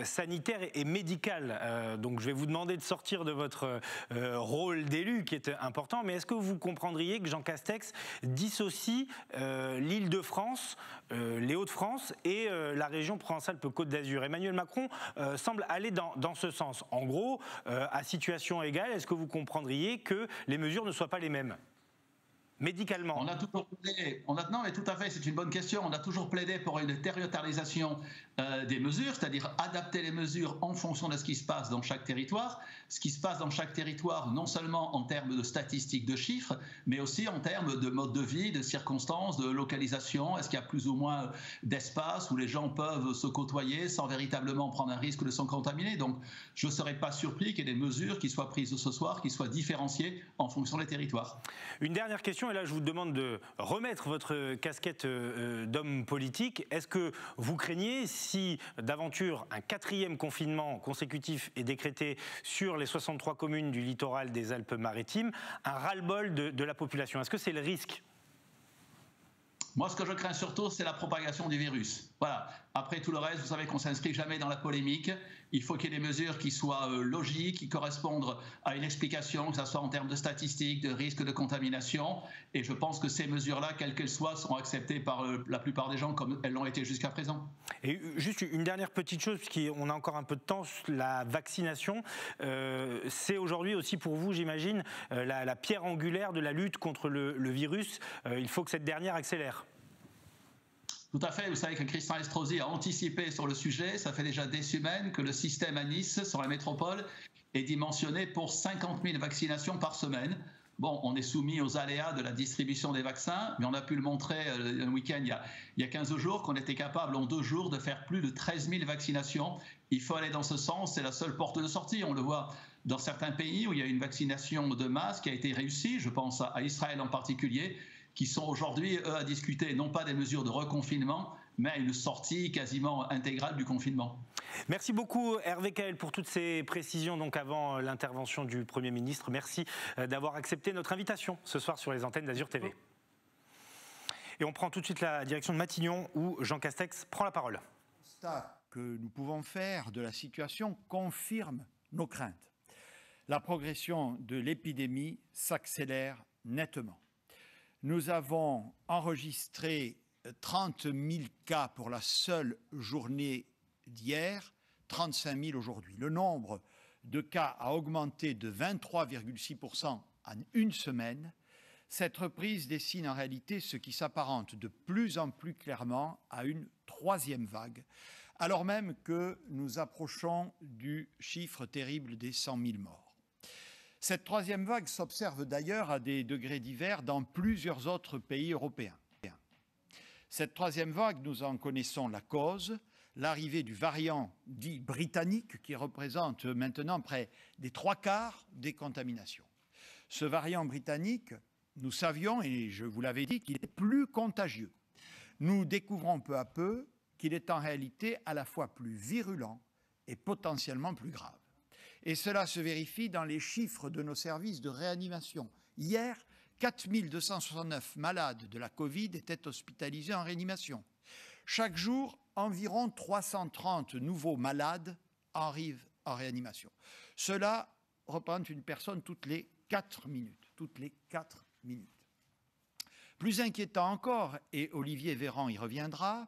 sanitaire et médical, donc je vais vous demander de sortir de votre rôle d'élu, qui est important, mais est-ce que vous comprendriez que Jean Castex dissocie l'Île-de-France, les Hauts-de-France et la région Provence-Alpes-Côte d'Azur? Emmanuel Macron semble aller dans ce sens. En gros, à situation égale, est-ce que vous comprendriez que les mesures ne soient pas les mêmes ? médicalement. On a toujours plaidé, non mais tout à fait, c'est une bonne question, on a toujours plaidé pour une territorialisation des mesures, c'est-à-dire adapter les mesures en fonction de ce qui se passe dans chaque territoire. Ce qui se passe dans chaque territoire, non seulement en termes de statistiques, de chiffres, mais aussi en termes de mode de vie, de circonstances, de localisation. Est-ce qu'il y a plus ou moins d'espace où les gens peuvent se côtoyer sans véritablement prendre un risque de s'en contaminer? Donc je ne serais pas surpris qu'il y ait des mesures qui soient prises ce soir, qui soient différenciées en fonction des territoires. Une dernière question, et là je vous demande de remettre votre casquette d'homme politique. Est-ce que vous craignez, si d'aventure un 4e confinement consécutif est décrété sur les 63 communes du littoral des Alpes-Maritimes, un ras-le-bol de la population? Est-ce que c'est le risque? Moi, ce que je crains surtout, c'est la propagation du virus. Voilà. Après tout le reste, vous savez qu'on ne s'inscrit jamais dans la polémique. Il faut qu'il y ait des mesures qui soient logiques, qui correspondent à une explication, que ce soit en termes de statistiques, de risques de contamination. Et je pense que ces mesures-là, quelles qu'elles soient, seront acceptées par la plupart des gens comme elles l'ont été jusqu'à présent. Et juste une dernière petite chose, puisqu'on a encore un peu de temps, la vaccination. C'est aujourd'hui aussi pour vous, j'imagine, la pierre angulaire de la lutte contre le virus. Il faut que cette dernière accélère. Tout à fait, vous savez que Christian Estrosi a anticipé sur le sujet. Ça fait déjà des semaines que le système à Nice, sur la métropole, est dimensionné pour 50 000 vaccinations par semaine. Bon, on est soumis aux aléas de la distribution des vaccins, mais on a pu le montrer un week-end il y a 15 jours qu'on était capable en 2 jours de faire plus de 13 000 vaccinations. Il faut aller dans ce sens, c'est la seule porte de sortie. On le voit dans certains pays où il y a une vaccination de masse qui a été réussie, je pense à Israël en particulier, qui sont aujourd'hui, eux, à discuter non pas des mesures de reconfinement, mais à une sortie quasiment intégrale du confinement. Merci beaucoup Hervé Caël pour toutes ces précisions donc avant l'intervention du Premier ministre. Merci d'avoir accepté notre invitation ce soir sur les antennes d'Azur TV. Et on prend tout de suite la direction de Matignon où Jean Castex prend la parole. Le constat que nous pouvons faire de la situation confirme nos craintes. La progression de l'épidémie s'accélère nettement. Nous avons enregistré 30 000 cas pour la seule journée d'hier, 35 000 aujourd'hui. Le nombre de cas a augmenté de 23,6% en une semaine. Cette reprise dessine en réalité ce qui s'apparente de plus en plus clairement à une 3e vague, alors même que nous approchons du chiffre terrible des 100 000 morts. Cette 3e vague s'observe d'ailleurs à des degrés divers dans plusieurs autres pays européens. Cette 3e vague, nous en connaissons la cause, l'arrivée du variant dit britannique qui représente maintenant près des 3/4 des contaminations. Ce variant britannique, nous savions, et je vous l'avais dit, qu'il est plus contagieux. Nous découvrons peu à peu qu'il est en réalité à la fois plus virulent et potentiellement plus grave. Et cela se vérifie dans les chiffres de nos services de réanimation. Hier, 4 269 malades de la Covid étaient hospitalisés en réanimation. Chaque jour, environ 330 nouveaux malades arrivent en réanimation. Cela représente une personne toutes les 4 minutes. Toutes les 4 minutes. Plus inquiétant encore, et Olivier Véran y reviendra,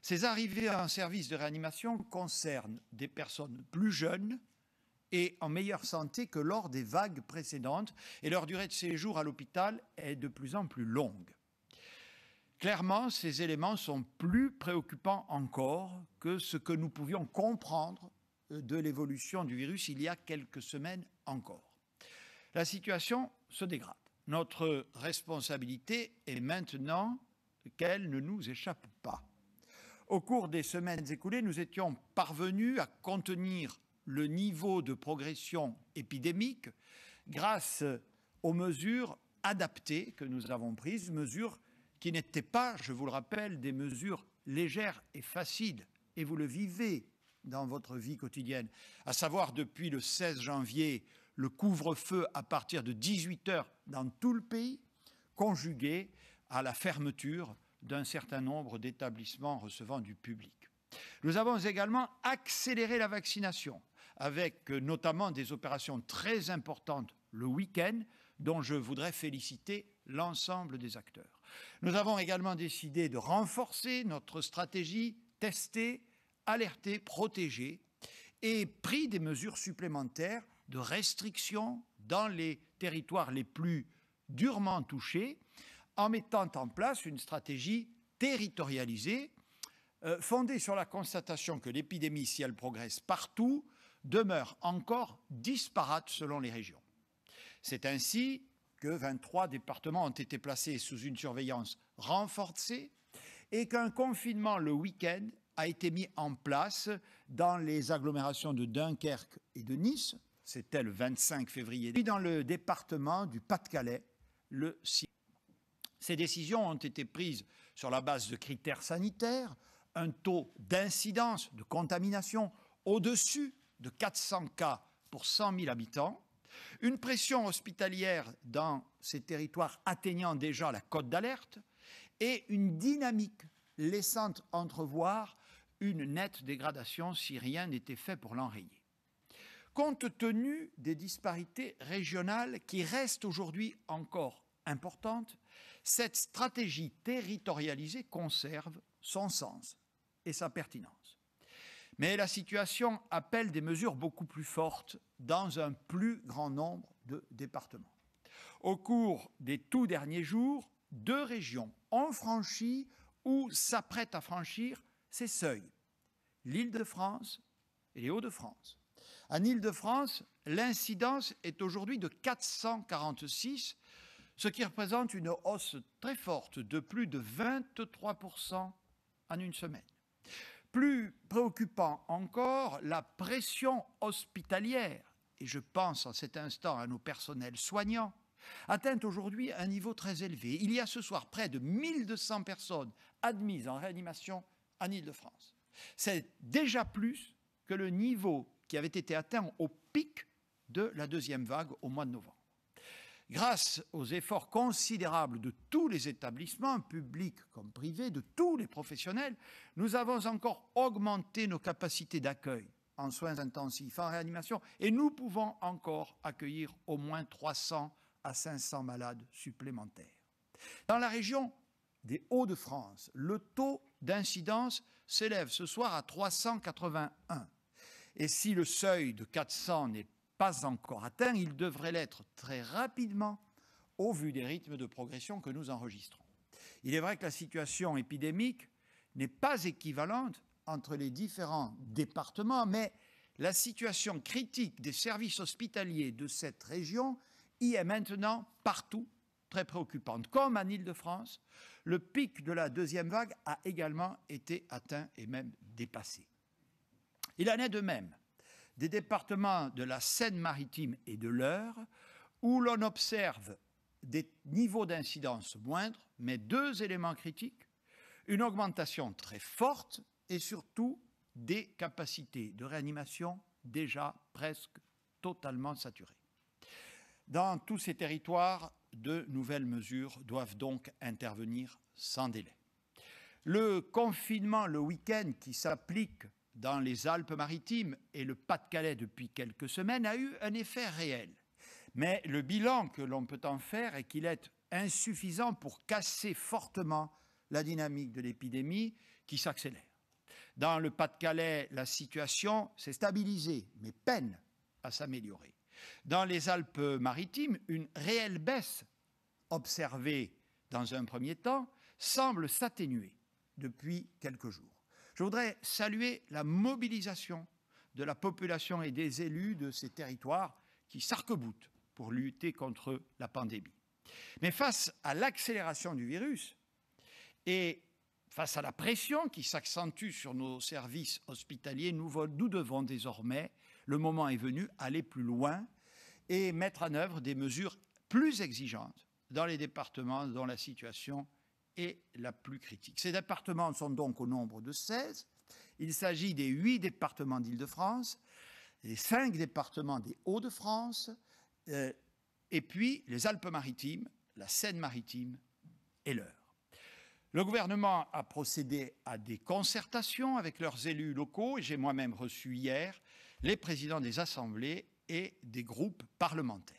ces arrivées en service de réanimation concernent des personnes plus jeunes et en meilleure santé que lors des vagues précédentes, et leur durée de séjour à l'hôpital est de plus en plus longue. Clairement, ces éléments sont plus préoccupants encore que ce que nous pouvions comprendre de l'évolution du virus il y a quelques semaines encore. La situation se dégrade. Notre responsabilité est maintenant qu'elle ne nous échappe pas. Au cours des semaines écoulées, nous étions parvenus à contenir le niveau de progression épidémique grâce aux mesures adaptées que nous avons prises, mesures qui n'étaient pas, je vous le rappelle, des mesures légères et faciles, et vous le vivez dans votre vie quotidienne, à savoir depuis le 16 janvier, le couvre-feu à partir de 18 h dans tout le pays, conjugué à la fermeture d'un certain nombre d'établissements recevant du public. Nous avons également accéléré la vaccination, avec notamment des opérations très importantes le week-end, dont je voudrais féliciter l'ensemble des acteurs. Nous avons également décidé de renforcer notre stratégie, tester, alerter, protéger, et pris des mesures supplémentaires de restriction dans les territoires les plus durement touchés, en mettant en place une stratégie territorialisée fondée sur la constatation que l'épidémie, si elle progresse partout, demeure encore disparate selon les régions. C'est ainsi que 23 départements ont été placés sous une surveillance renforcée et qu'un confinement le week-end a été mis en place dans les agglomérations de Dunkerque et de Nice, c'était le 25 février, puis dans le département du Pas-de-Calais, le 6. Ces décisions ont été prises sur la base de critères sanitaires, un taux d'incidence, de contamination au-dessus de 400 cas pour 100 000 habitants, une pression hospitalière dans ces territoires atteignant déjà la cote d'alerte et une dynamique laissant entrevoir une nette dégradation si rien n'était fait pour l'enrayer. Compte tenu des disparités régionales qui restent aujourd'hui encore importantes, cette stratégie territorialisée conserve son sens et sa pertinence. Mais la situation appelle des mesures beaucoup plus fortes dans un plus grand nombre de départements. Au cours des tout derniers jours, 2 régions ont franchi ou s'apprêtent à franchir ces seuils, l'Île-de-France et les Hauts-de-France. En Île-de-France, l'incidence est aujourd'hui de 446, ce qui représente une hausse très forte de plus de 23% en une semaine. Plus préoccupant encore, la pression hospitalière, et je pense en cet instant à nos personnels soignants, atteint aujourd'hui un niveau très élevé. Il y a ce soir près de 1200 personnes admises en réanimation en Île-de-France. C'est déjà plus que le niveau qui avait été atteint au pic de la 2e vague au mois de novembre. Grâce aux efforts considérables de tous les établissements, publics comme privés, de tous les professionnels, nous avons encore augmenté nos capacités d'accueil en soins intensifs, en réanimation, et nous pouvons encore accueillir au moins 300 à 500 malades supplémentaires. Dans la région des Hauts-de-France, le taux d'incidence s'élève ce soir à 381. Et si le seuil de 400 n'est pas encore atteint, il devrait l'être très rapidement au vu des rythmes de progression que nous enregistrons. Il est vrai que la situation épidémique n'est pas équivalente entre les différents départements, mais la situation critique des services hospitaliers de cette région y est maintenant partout très préoccupante. Comme en Île-de-France, le pic de la 2e vague a également été atteint et même dépassé. Il en est de même des départements de la Seine-Maritime et de l'Eure, où l'on observe des niveaux d'incidence moindres, mais 2 éléments critiques, une augmentation très forte et surtout des capacités de réanimation déjà presque totalement saturées. Dans tous ces territoires, de nouvelles mesures doivent donc intervenir sans délai. Le confinement le week-end qui s'applique dans les Alpes-Maritimes et le Pas-de-Calais depuis quelques semaines a eu un effet réel. Mais le bilan que l'on peut en faire est qu'il est insuffisant pour casser fortement la dynamique de l'épidémie qui s'accélère. Dans le Pas-de-Calais, la situation s'est stabilisée, mais peine à s'améliorer. Dans les Alpes-Maritimes, une réelle baisse observée dans un premier temps semble s'atténuer depuis quelques jours. Je voudrais saluer la mobilisation de la population et des élus de ces territoires qui s'arc-boutent pour lutter contre la pandémie. Mais face à l'accélération du virus et face à la pression qui s'accentue sur nos services hospitaliers, nous devons désormais, le moment est venu, aller plus loin et mettre en œuvre des mesures plus exigeantes dans les départements dont la situation est la plus critique. Ces départements sont donc au nombre de 16. Il s'agit des 8 départements d'Île-de-France, les 5 départements des Hauts-de-France, et puis les Alpes-Maritimes, la Seine-Maritime et l'Eure. Le gouvernement a procédé à des concertations avec leurs élus locaux et j'ai moi-même reçu hier les présidents des assemblées et des groupes parlementaires.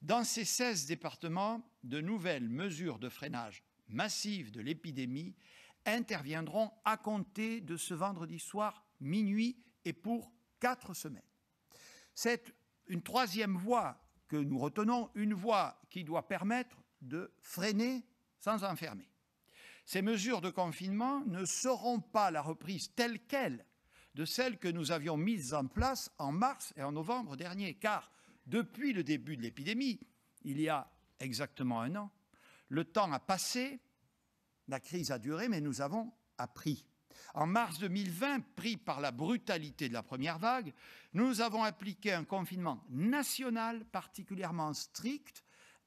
Dans ces 16 départements, de nouvelles mesures de freinage massives de l'épidémie interviendront à compter de ce vendredi soir minuit et pour 4 semaines. C'est une 3e voie que nous retenons, une voie qui doit permettre de freiner sans enfermer. Ces mesures de confinement ne seront pas la reprise telle quelle de celles que nous avions mises en place en mars et en novembre dernier, car depuis le début de l'épidémie, il y a exactement 1 an, le temps a passé, la crise a duré, mais nous avons appris. En mars 2020, pris par la brutalité de la première vague, nous avons appliqué un confinement national particulièrement strict,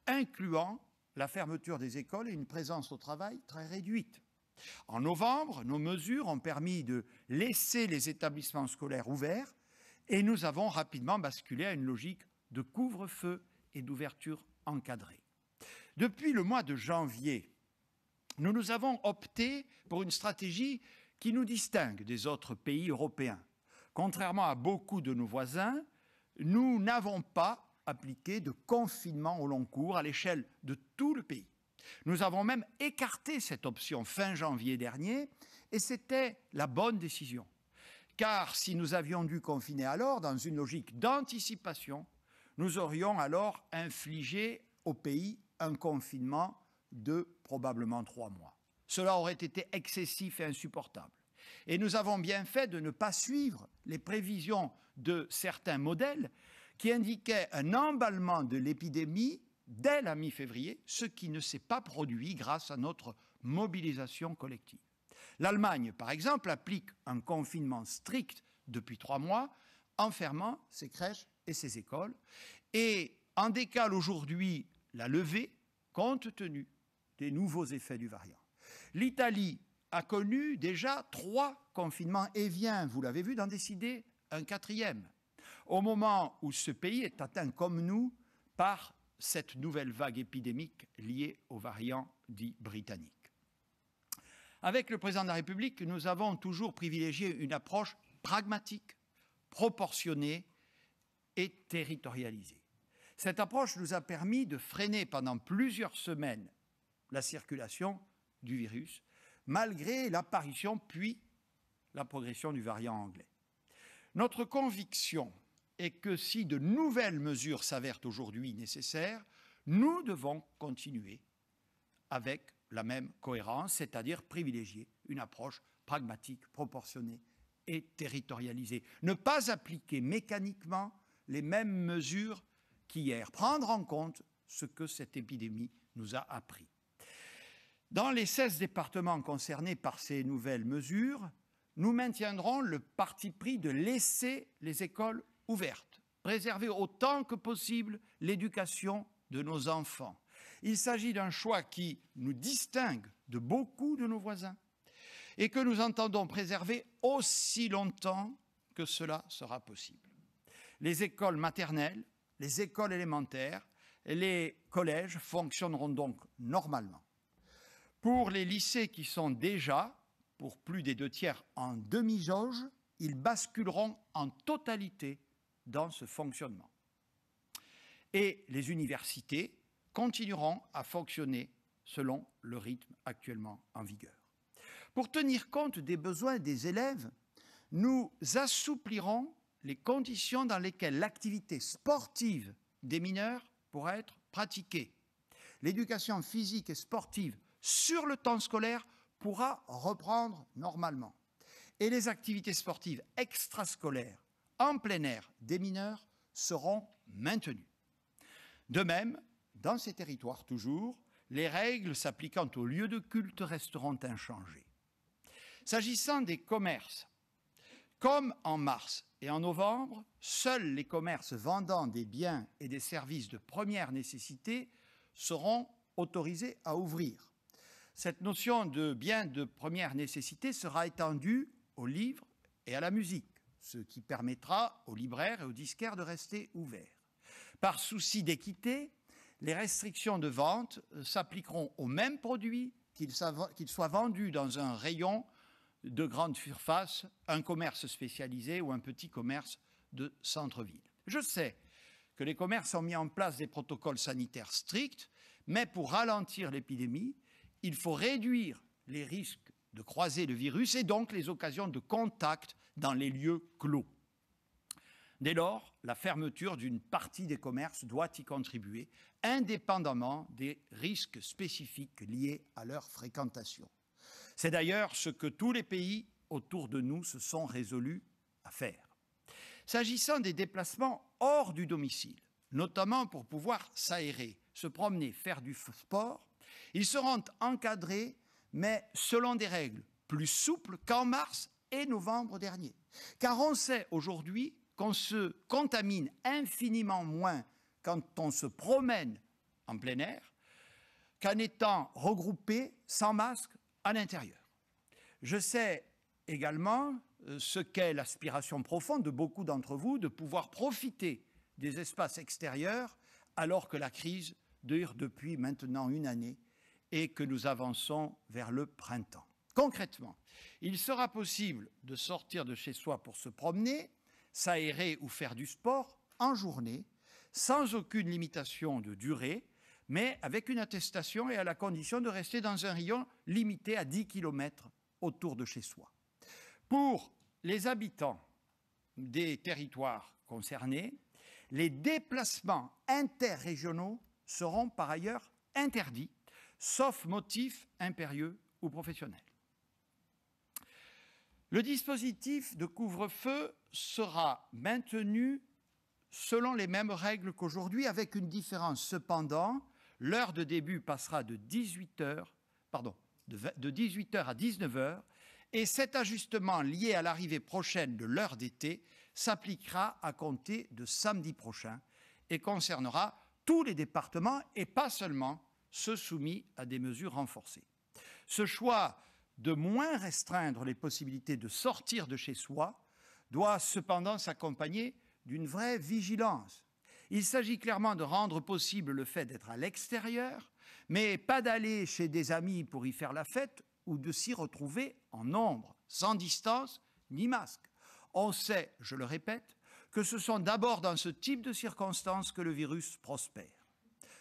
incluant la fermeture des écoles et une présence au travail très réduite. En novembre, nos mesures ont permis de laisser les établissements scolaires ouverts et nous avons rapidement basculé à une logique de couvre-feu et d'ouverture encadrée. Depuis le mois de janvier, nous avons opté pour une stratégie qui nous distingue des autres pays européens. Contrairement à beaucoup de nos voisins, nous n'avons pas appliqué de confinement au long cours à l'échelle de tout le pays. Nous avons même écarté cette option fin janvier dernier et c'était la bonne décision. Car si nous avions dû confiner alors dans une logique d'anticipation, nous aurions alors infligé au pays un confinement de probablement 3 mois. Cela aurait été excessif et insupportable. Et nous avons bien fait de ne pas suivre les prévisions de certains modèles qui indiquaient un emballement de l'épidémie dès la mi-février, ce qui ne s'est pas produit grâce à notre mobilisation collective. L'Allemagne, par exemple, applique un confinement strict depuis 3 mois, en fermant ses crèches et ses écoles, et en décale aujourd'hui la levée compte tenu des nouveaux effets du variant. L'Italie a connu déjà 3 confinements et vient, vous l'avez vu, d'en décider un 4e, au moment où ce pays est atteint comme nous par cette nouvelle vague épidémique liée au variant dit britannique. Avec le président de la République, nous avons toujours privilégié une approche pragmatique, proportionnée et territorialisée. Cette approche nous a permis de freiner pendant plusieurs semaines la circulation du virus, malgré l'apparition puis la progression du variant anglais. Notre conviction est que si de nouvelles mesures s'avèrent aujourd'hui nécessaires, nous devons continuer avec la même cohérence, c'est-à-dire privilégier une approche pragmatique, proportionnée et territorialisée. Ne pas appliquer mécaniquement les mêmes mesures qu'hier, prendre en compte ce que cette épidémie nous a appris. Dans les 16 départements concernés par ces nouvelles mesures, nous maintiendrons le parti pris de laisser les écoles ouvertes, préserver autant que possible l'éducation de nos enfants. Il s'agit d'un choix qui nous distingue de beaucoup de nos voisins et que nous entendons préserver aussi longtemps que cela sera possible. Les écoles maternelles, les écoles élémentaires et les collèges fonctionneront donc normalement. Pour les lycées qui sont déjà, pour plus des 2/3 en demi-jauge, ils basculeront en totalité dans ce fonctionnement. Et les universités continueront à fonctionner selon le rythme actuellement en vigueur. Pour tenir compte des besoins des élèves, nous assouplirons les conditions dans lesquelles l'activité sportive des mineurs pourra être pratiquée. L'éducation physique et sportive sur le temps scolaire pourra reprendre normalement. Et les activités sportives extrascolaires en plein air des mineurs seront maintenues. De même, dans ces territoires toujours, les règles s'appliquant aux lieux de culte resteront inchangées. S'agissant des commerces, comme en mars et en novembre, seuls les commerces vendant des biens et des services de première nécessité seront autorisés à ouvrir. Cette notion de biens de première nécessité sera étendue aux livres et à la musique, ce qui permettra aux libraires et aux disquaires de rester ouverts. Par souci d'équité, les restrictions de vente s'appliqueront aux mêmes produits, qu'ils soient vendus dans un rayon de grande surface, un commerce spécialisé ou un petit commerce de centre-ville. Je sais que les commerces ont mis en place des protocoles sanitaires stricts, mais pour ralentir l'épidémie, il faut réduire les risques de croiser le virus et donc les occasions de contact dans les lieux clos. Dès lors, la fermeture d'une partie des commerces doit y contribuer, indépendamment des risques spécifiques liés à leur fréquentation. C'est d'ailleurs ce que tous les pays autour de nous se sont résolus à faire. S'agissant des déplacements hors du domicile, notamment pour pouvoir s'aérer, se promener, faire du sport, ils seront encadrés, mais selon des règles plus souples qu'en mars et novembre dernier. Car on sait aujourd'hui qu'on se contamine infiniment moins quand on se promène en plein air qu'en étant regroupé sans masque à l'intérieur. Je sais également ce qu'est l'aspiration profonde de beaucoup d'entre vous de pouvoir profiter des espaces extérieurs alors que la crise dure depuis maintenant une année et que nous avançons vers le printemps. Concrètement, il sera possible de sortir de chez soi pour se promener, s'aérer ou faire du sport en journée, sans aucune limitation de durée, mais avec une attestation et à la condition de rester dans un rayon limité à 10 km autour de chez soi. Pour les habitants des territoires concernés, les déplacements interrégionaux seront par ailleurs interdits, sauf motif impérieux ou professionnel. Le dispositif de couvre-feu sera maintenu selon les mêmes règles qu'aujourd'hui, avec une différence. Cependant, l'heure de début passera de 18h à 19h, et cet ajustement lié à l'arrivée prochaine de l'heure d'été s'appliquera à compter de samedi prochain et concernera tous les départements et pas seulement ceux soumis à des mesures renforcées. Ce choix de moins restreindre les possibilités de sortir de chez soi doit cependant s'accompagner d'une vraie vigilance. Il s'agit clairement de rendre possible le fait d'être à l'extérieur, mais pas d'aller chez des amis pour y faire la fête ou de s'y retrouver en nombre, sans distance ni masque. On sait, je le répète, que ce sont d'abord dans ce type de circonstances que le virus prospère.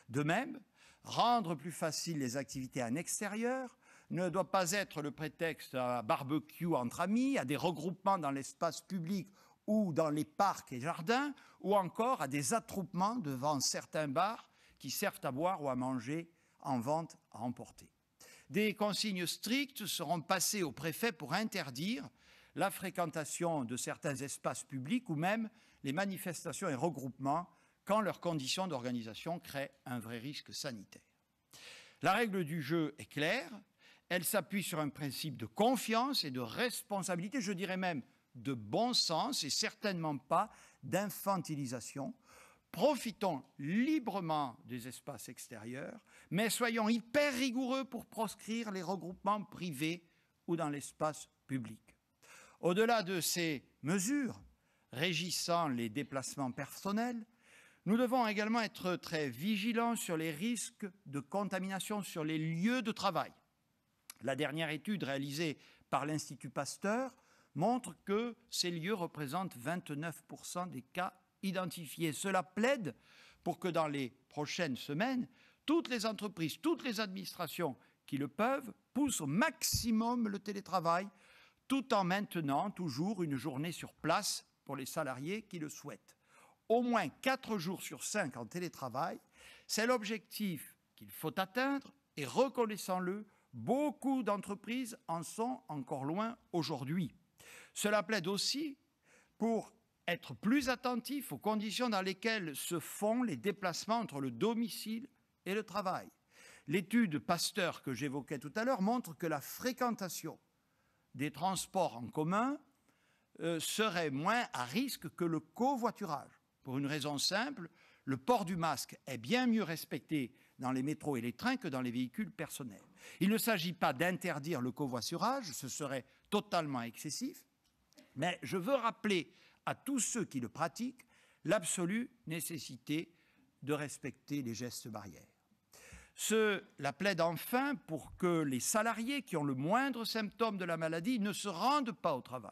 De même, rendre plus facile les activités en extérieur ne doit pas être le prétexte à un barbecue entre amis, à des regroupements dans l'espace public ou dans les parcs et jardins, ou encore à des attroupements devant certains bars qui servent à boire ou à manger en vente à emporter. Des consignes strictes seront passées au préfet pour interdire la fréquentation de certains espaces publics ou même les manifestations et regroupements quand leurs conditions d'organisation créent un vrai risque sanitaire. La règle du jeu est claire, elle s'appuie sur un principe de confiance et de responsabilité, je dirais même de bon sens et certainement pas d'infantilisation. Profitons librement des espaces extérieurs, mais soyons hyper rigoureux pour proscrire les regroupements privés ou dans l'espace public. Au-delà de ces mesures régissant les déplacements personnels, nous devons également être très vigilants sur les risques de contamination sur les lieux de travail. La dernière étude réalisée par l'Institut Pasteur montre que ces lieux représentent 29% des cas identifiés. Cela plaide pour que dans les prochaines semaines, toutes les entreprises, toutes les administrations qui le peuvent poussent au maximum le télétravail, tout en maintenant toujours une journée sur place pour les salariés qui le souhaitent. Au moins 4 jours sur 5 en télétravail, c'est l'objectif qu'il faut atteindre et reconnaissons-le, beaucoup d'entreprises en sont encore loin aujourd'hui. Cela plaide aussi pour être plus attentif aux conditions dans lesquelles se font les déplacements entre le domicile et le travail. L'étude Pasteur que j'évoquais tout à l'heure montre que la fréquentation des transports en commun serait moins à risque que le covoiturage. Pour une raison simple, le port du masque est bien mieux respecté dans les métros et les trains que dans les véhicules personnels. Il ne s'agit pas d'interdire le covoiturage, ce serait totalement excessif, mais je veux rappeler à tous ceux qui le pratiquent l'absolue nécessité de respecter les gestes barrières. Cela plaide enfin pour que les salariés qui ont le moindre symptôme de la maladie ne se rendent pas au travail.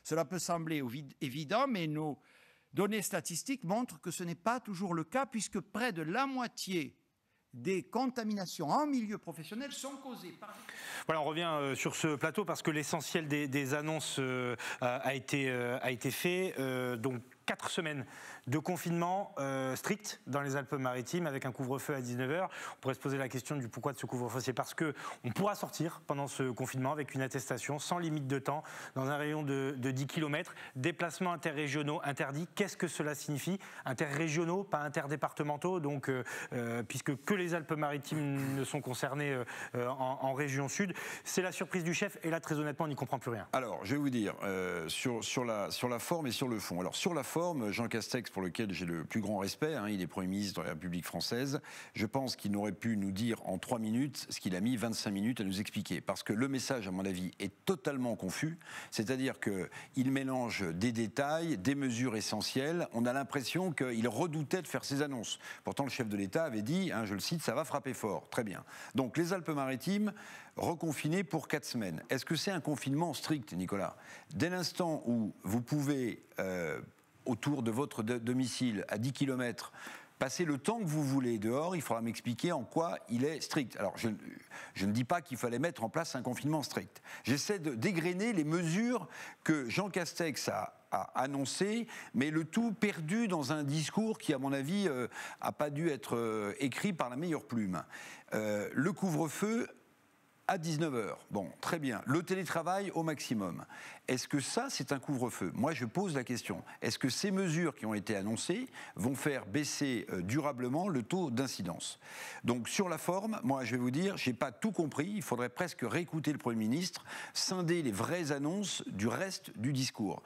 Cela peut sembler évident, mais nos données statistiques montrent que ce n'est pas toujours le cas, puisque près de la moitié des contaminations en milieu professionnel sont causées par... Voilà, on revient sur ce plateau parce que l'essentiel des annonces a été fait. Donc, 4 semaines de confinement strict dans les Alpes-Maritimes avec un couvre-feu à 19h. On pourrait se poser la question du pourquoi de ce couvre-feu. C'est parce qu'on pourra sortir pendant ce confinement avec une attestation sans limite de temps dans un rayon de 10 km. Déplacements interrégionaux interdits. Qu'est-ce que cela signifie? Interrégionaux, pas interdépartementaux, donc, puisque que les Alpes-Maritimes ne sont concernées en région sud. C'est la surprise du chef et là, très honnêtement, on n'y comprend plus rien. Alors, je vais vous dire, sur la forme et sur le fond. Alors, sur la forme, Jean Castex, pour lequel j'ai le plus grand respect, il est Premier ministre de la République française, je pense qu'il n'aurait pu nous dire en 3 minutes ce qu'il a mis 25 minutes à nous expliquer. Parce que le message, à mon avis, est totalement confus. C'est-à-dire qu'il mélange des détails, des mesures essentielles. On a l'impression qu'il redoutait de faire ses annonces. Pourtant, le chef de l'État avait dit, je le cite, ça va frapper fort. Très bien. Donc, les Alpes-Maritimes reconfinés pour 4 semaines. Est-ce que c'est un confinement strict, Nicolas? Dès l'instant où vous pouvez, autour de votre domicile, à 10 km, passer le temps que vous voulez dehors, il faudra m'expliquer en quoi il est strict. Alors, je ne dis pas qu'il fallait mettre en place un confinement strict. J'essaie de dégrainer les mesures que Jean Castex a annoncé, mais le tout perdu dans un discours qui, à mon avis, n'a pas dû être écrit par la meilleure plume. Le couvre-feu à 19h. Bon, très bien. Le télétravail au maximum. Est-ce que ça, c'est un couvre-feu? Moi, je pose la question. Est-ce que ces mesures qui ont été annoncées vont faire baisser durablement le taux d'incidence? Donc, sur la forme, moi, je vais vous dire, je n'ai pas tout compris. Il faudrait presque réécouter le Premier ministre, scinder les vraies annonces du reste du discours.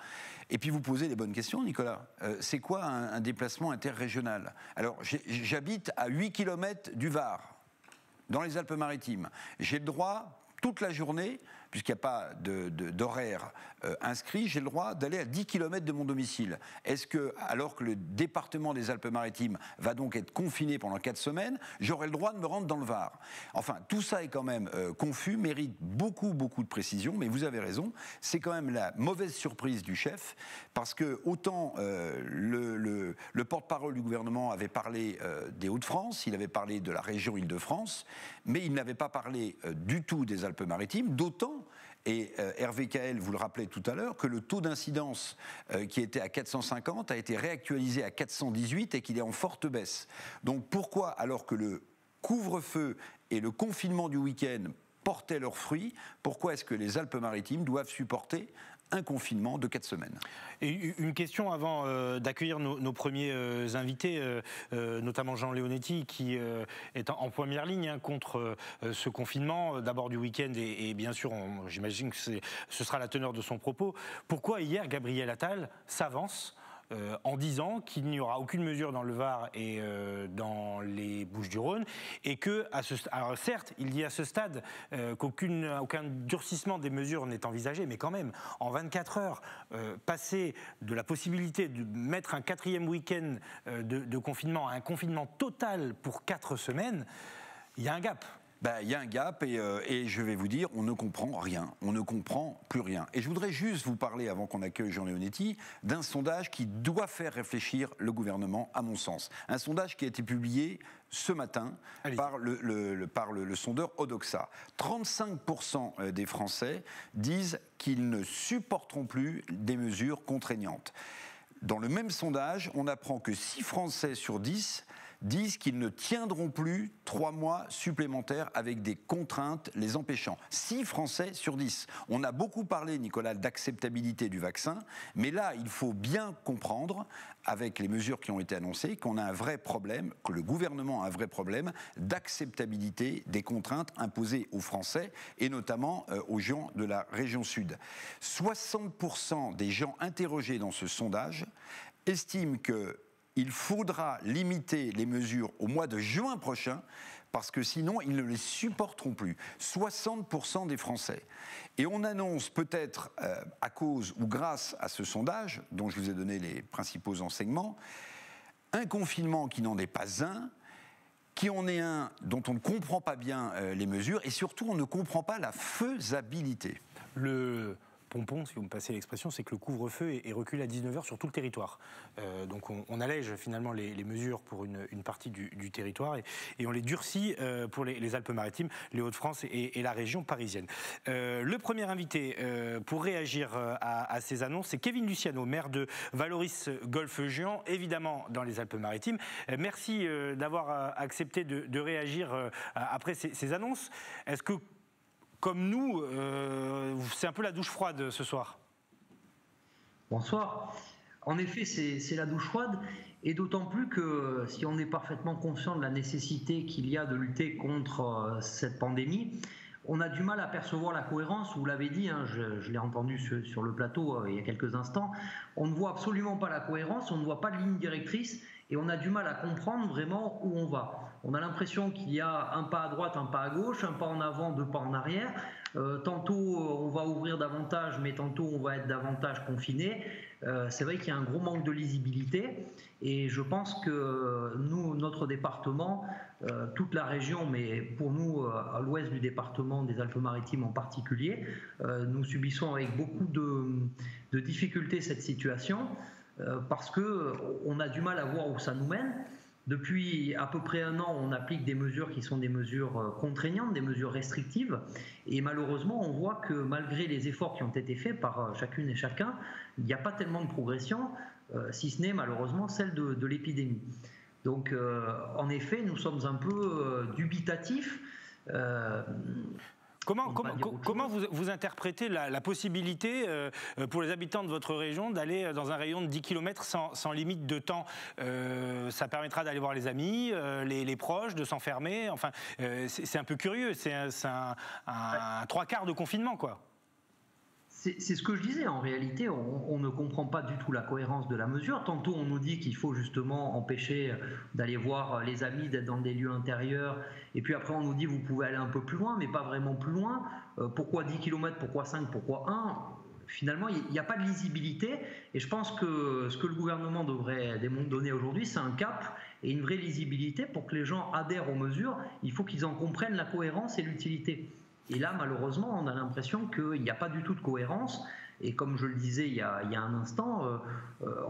Et puis, vous posez les bonnes questions, Nicolas. C'est quoi un déplacement interrégional? Alors, j'habite à 8 km du Var, dans les Alpes-Maritimes. J'ai le droit, toute la journée, puisqu'il n'y a pas d'horaire inscrit, j'ai le droit d'aller à 10 km de mon domicile. Est-ce que, alors que le département des Alpes-Maritimes va donc être confiné pendant 4 semaines, j'aurai le droit de me rendre dans le Var? Enfin, tout ça est quand même confus, mérite beaucoup de précision, mais vous avez raison, c'est quand même la mauvaise surprise du chef, parce que autant le porte-parole du gouvernement avait parlé des Hauts-de-France, il avait parlé de la région Île-de-France, mais il n'avait pas parlé du tout des Alpes-Maritimes, d'autant, et Hervé Caël vous le rappelait tout à l'heure, que le taux d'incidence qui était à 450 a été réactualisé à 418 et qu'il est en forte baisse. Donc pourquoi, alors que le couvre-feu et le confinement du week-end portaient leurs fruits, pourquoi est-ce que les Alpes-Maritimes doivent supporter un confinement de 4 semaines? Et une question avant d'accueillir nos premiers invités, notamment Jean Leonetti, qui est en première ligne contre ce confinement, d'abord du week-end, et bien sûr, j'imagine que ce sera la teneur de son propos. Pourquoi hier, Gabriel Attal s'avance en disant qu'il n'y aura aucune mesure dans le Var et dans les Bouches-du-Rhône, et que, alors certes, il dit à ce stade qu'aucun durcissement des mesures n'est envisagé, mais quand même, en 24 heures, passer de la possibilité de mettre un 4e week-end de confinement à un confinement total pour 4 semaines, il y a un gap. Il y a un gap et je vais vous dire, on ne comprend rien, on ne comprend plus rien. Et je voudrais juste vous parler, avant qu'on accueille Jean Leonetti, d'un sondage qui doit faire réfléchir le gouvernement, à mon sens. Un sondage qui a été publié ce matin par le sondeur Odoxa. 35% des Français disent qu'ils ne supporteront plus des mesures contraignantes. Dans le même sondage, on apprend que 6 Français sur 10 disent qu'ils ne tiendront plus 3 mois supplémentaires avec des contraintes les empêchant. 6 Français sur 10. On a beaucoup parlé, Nicolas, d'acceptabilité du vaccin, mais là, il faut bien comprendre, avec les mesures qui ont été annoncées, qu'on a un vrai problème, que le gouvernement a un vrai problème d'acceptabilité des contraintes imposées aux Français, et notamment aux gens de la région sud. 60% des gens interrogés dans ce sondage estiment qu'il faudra limiter les mesures au mois de juin prochain, parce que sinon, ils ne les supporteront plus. 60% des Français. Et on annonce peut-être, à cause ou grâce à ce sondage, dont je vous ai donné les principaux enseignements, un confinement qui n'en est pas un, qui en est un dont on ne comprend pas bien les mesures, et surtout, on ne comprend pas la faisabilité. Le pompon, si vous me passez l'expression, c'est que le couvre-feu est reculé à 19h sur tout le territoire. Donc on allège finalement les mesures pour une partie du territoire et on les durcit pour les Alpes-Maritimes, les Hauts-de-France et la région parisienne. Le premier invité pour réagir à ces annonces, c'est Kevin Luciano, maire de Valoris-Golfe-Juan, évidemment dans les Alpes-Maritimes. Merci d'avoir accepté de réagir après ces annonces. Est-ce que, comme nous, c'est un peu la douche froide ce soir? Bonsoir. En effet, c'est la douche froide, et d'autant plus que si on est parfaitement conscient de la nécessité qu'il y a de lutter contre cette pandémie, on a du mal à percevoir la cohérence. Vous l'avez dit, hein, je l'ai entendu sur le plateau il y a quelques instants, on ne voit absolument pas la cohérence, on ne voit pas de ligne directrice, et on a du mal à comprendre vraiment où on va. On a l'impression qu'il y a un pas à droite, un pas à gauche, un pas en avant, deux pas en arrière. Tantôt on va ouvrir davantage, mais tantôt on va être davantage confiné. C'est vrai qu'il y a un gros manque de lisibilité, et je pense que nous, notre département, toute la région, mais pour nous à l'ouest du département des Alpes-Maritimes en particulier, nous subissons avec beaucoup de difficultés cette situation, parce qu'on a du mal à voir où ça nous mène. Depuis à peu près un an, on applique des mesures qui sont des mesures contraignantes, des mesures restrictives, et malheureusement, on voit que malgré les efforts qui ont été faits par chacune et chacun, il n'y a pas tellement de progression, si ce n'est malheureusement celle de l'épidémie. Donc, en effet, nous sommes un peu dubitatifs. Comment vous interprétez la possibilité pour les habitants de votre région d'aller dans un rayon de 10 km sans limite de temps? Ça permettra d'aller voir les amis, les proches, de s'enfermer. Enfin, c'est un peu curieux, c'est un 3/4 de confinement, quoi. C'est ce que je disais, en réalité, on ne comprend pas du tout la cohérence de la mesure. Tantôt on nous dit qu'il faut justement empêcher d'aller voir les amis, d'être dans des lieux intérieurs, et puis après on nous dit vous pouvez aller un peu plus loin, mais pas vraiment plus loin. Pourquoi 10 km, pourquoi 5, pourquoi 1 ? Finalement, il n'y a pas de lisibilité, et je pense que ce que le gouvernement devrait donner aujourd'hui, c'est un cap et une vraie lisibilité pour que les gens adhèrent aux mesures. Il faut qu'ils en comprennent la cohérence et l'utilité. Et là, malheureusement, on a l'impression qu'il n'y a pas du tout de cohérence. Et comme je le disais il y a un instant,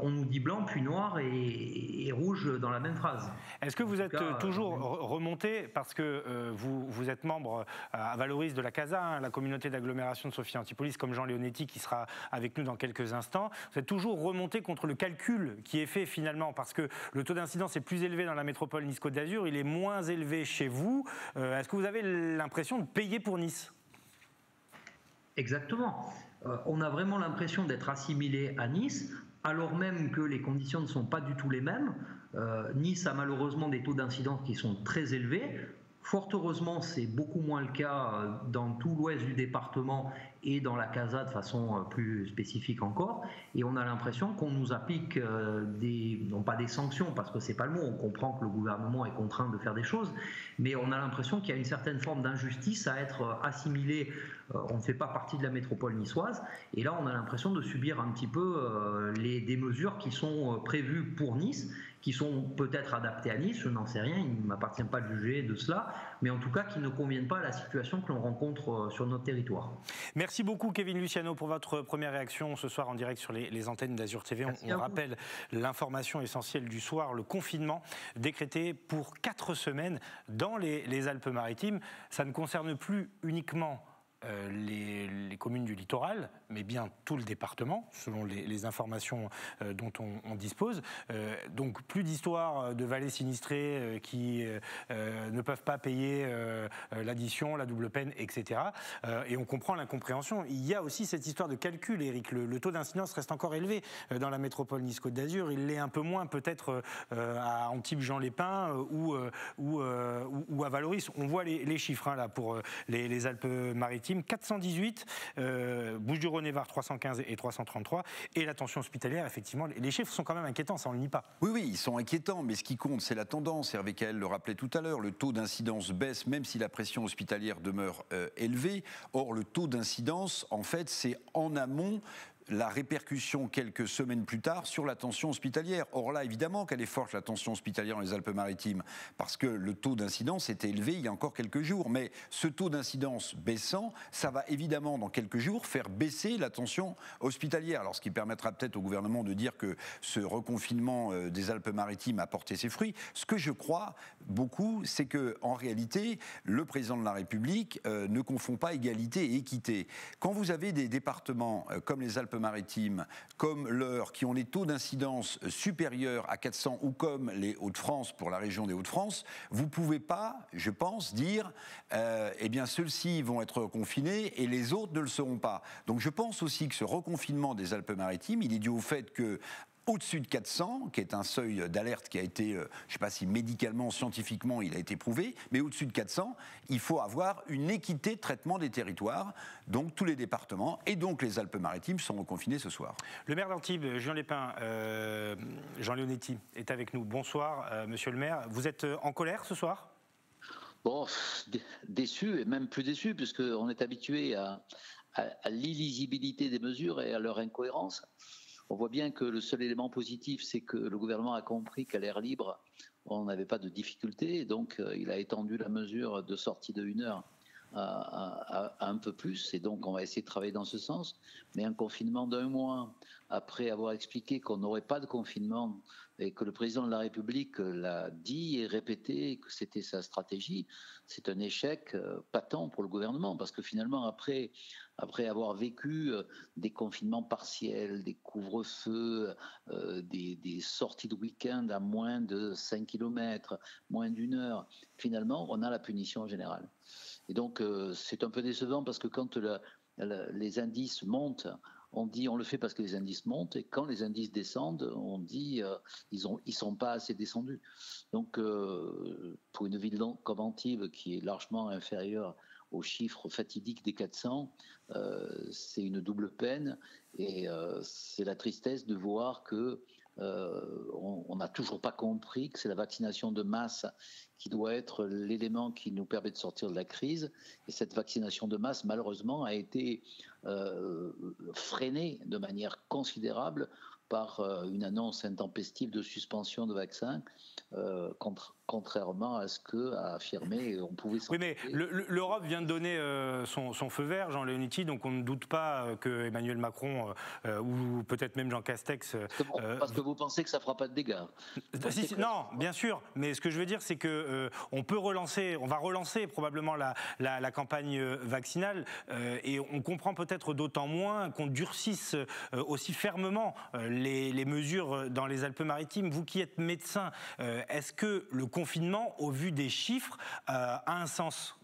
on nous dit blanc, puis noir et rouge dans la même phrase. Est-ce que vous êtes toujours remonté, parce que vous êtes membre à Valoris de la CASA, hein, la communauté d'agglomération de Sophia Antipolis, comme Jean Leonetti qui sera avec nous dans quelques instants, vous êtes toujours remonté contre le calcul qui est fait finalement, parce que le taux d'incidence est plus élevé dans la métropole Nice-Côte d'Azur, il est moins élevé chez vous. Est-ce que vous avez l'impression de payer pour Nice? Exactement. On a vraiment l'impression d'être assimilé à Nice, alors même que les conditions ne sont pas du tout les mêmes. Nice a malheureusement des taux d'incidence qui sont très élevés. Fort heureusement, c'est beaucoup moins le cas dans tout l'ouest du département et dans la CASA de façon plus spécifique encore. Et on a l'impression qu'on nous applique non pas des sanctions, parce que c'est pas le mot, on comprend que le gouvernement est contraint de faire des choses, mais on a l'impression qu'il y a une certaine forme d'injustice à être assimilé. On ne fait pas partie de la métropole niçoise, et là on a l'impression de subir un petit peu des mesures qui sont prévues pour Nice, qui sont peut-être adaptées à Nice, je n'en sais rien, il ne m'appartient pas de juger de cela, mais en tout cas qui ne conviennent pas à la situation que l'on rencontre sur notre territoire. Merci beaucoup Kevin Luciano pour votre première réaction ce soir en direct sur les antennes d'Azur TV. On rappelle l'information essentielle du soir, le confinement décrété pour 4 semaines dans les Alpes-Maritimes. Ça ne concerne plus uniquement les communes du littoral, mais bien tout le département, selon les informations dont on dispose. Donc plus d'histoires de vallées sinistrées qui ne peuvent pas payer l'addition, la double peine, etc. Et on comprend l'incompréhension. Il y a aussi cette histoire de calcul, Éric. Le taux d'incidence reste encore élevé dans la métropole Nice-Côte d'Azur. Il l'est un peu moins peut-être à Antibes-Jean-les-Pins ou à Valoris. On voit les chiffres hein, là, pour les Alpes-Maritimes. 418, Bouches-du-Rhône et Var 315 et 333, et la tension hospitalière, effectivement, les chiffres sont quand même inquiétants, ça on ne le nie pas. Oui, ils sont inquiétants, mais ce qui compte, c'est la tendance. Hervé Caël le rappelait tout à l'heure, le taux d'incidence baisse, même si la pression hospitalière demeure élevée. Or, le taux d'incidence, en fait, c'est en amont la répercussion quelques semaines plus tard sur la tension hospitalière. Or là, évidemment qu'elle est forte, la tension hospitalière dans les Alpes-Maritimes, parce que le taux d'incidence était élevé il y a encore quelques jours. Mais ce taux d'incidence baissant, ça va évidemment dans quelques jours faire baisser la tension hospitalière. Alors ce qui permettra peut-être au gouvernement de dire que ce reconfinement des Alpes-Maritimes a porté ses fruits. Ce que je crois beaucoup, c'est qu'en réalité, le président de la République ne confond pas égalité et équité. Quand vous avez des départements comme les Alpes-Maritimes, comme l'Eure, qui ont des taux d'incidence supérieurs à 400, ou comme les Hauts-de-France, pour la région des Hauts-de-France, vous ne pouvez pas, je pense, dire eh bien ceux-ci vont être confinés et les autres ne le seront pas. Donc je pense aussi que ce reconfinement des Alpes-Maritimes, il est dû au fait que au-dessus de 400, qui est un seuil d'alerte qui a été, je ne sais pas si médicalement, scientifiquement, il a été prouvé, mais au-dessus de 400, il faut avoir une équité de traitement des territoires. Donc tous les départements et donc les Alpes-Maritimes sont reconfinés ce soir. Le maire d'Antibes, Julien Lépin, Jean Leonetti, est avec nous. Bonsoir, monsieur le maire. Vous êtes en colère ce soir ? Bon, déçu, et même plus déçu, puisqu'on est habitué à l'illisibilité des mesures et à leur incohérence. On voit bien que le seul élément positif, c'est que le gouvernement a compris qu'à l'air libre, on n'avait pas de difficulté. Donc, il a étendu la mesure de sortie de 1 heure à un peu plus. Et donc, on va essayer de travailler dans ce sens. Mais un confinement d'1 mois, après avoir expliqué qu'on n'aurait pas de confinement et que le président de la République l'a dit et répété que c'était sa stratégie, c'est un échec patent pour le gouvernement. Parce que finalement, après avoir vécu des confinements partiels, des couvre-feux, des sorties de week-end à moins de 5 km, moins d'1 heure, finalement, on a la punition générale. Et donc, c'est un peu décevant parce que quand les indices montent, on dit on le fait parce que les indices montent, et quand les indices descendent, on dit ils sont pas assez descendus. Donc, pour une ville comme Antibes, qui est largement inférieure aux chiffres fatidiques des 400, c'est une double peine, et c'est la tristesse de voir que on n'a toujours pas compris que c'est la vaccination de masse qui doit être l'élément qui nous permet de sortir de la crise. Et cette vaccination de masse, malheureusement, a été freinée de manière considérable par une annonce intempestive de suspension de vaccins, contrairement à ce qu'a affirmé on pouvait s'en. Oui, mais l'Europe vient de donner son feu vert, Jean Leonetti, donc on ne doute pas que Emmanuel Macron ou peut-être même Jean Castex. Parce que vous pensez que ça ne fera pas de dégâts. Non, bien sûr, mais ce que je veux dire, c'est que on va relancer probablement la campagne vaccinale, et on comprend peut-être d'autant moins qu'on durcisse aussi fermement les mesures dans les Alpes-Maritimes. Vous qui êtes médecin, est-ce que le confinement, au vu des chiffres, a un sens ?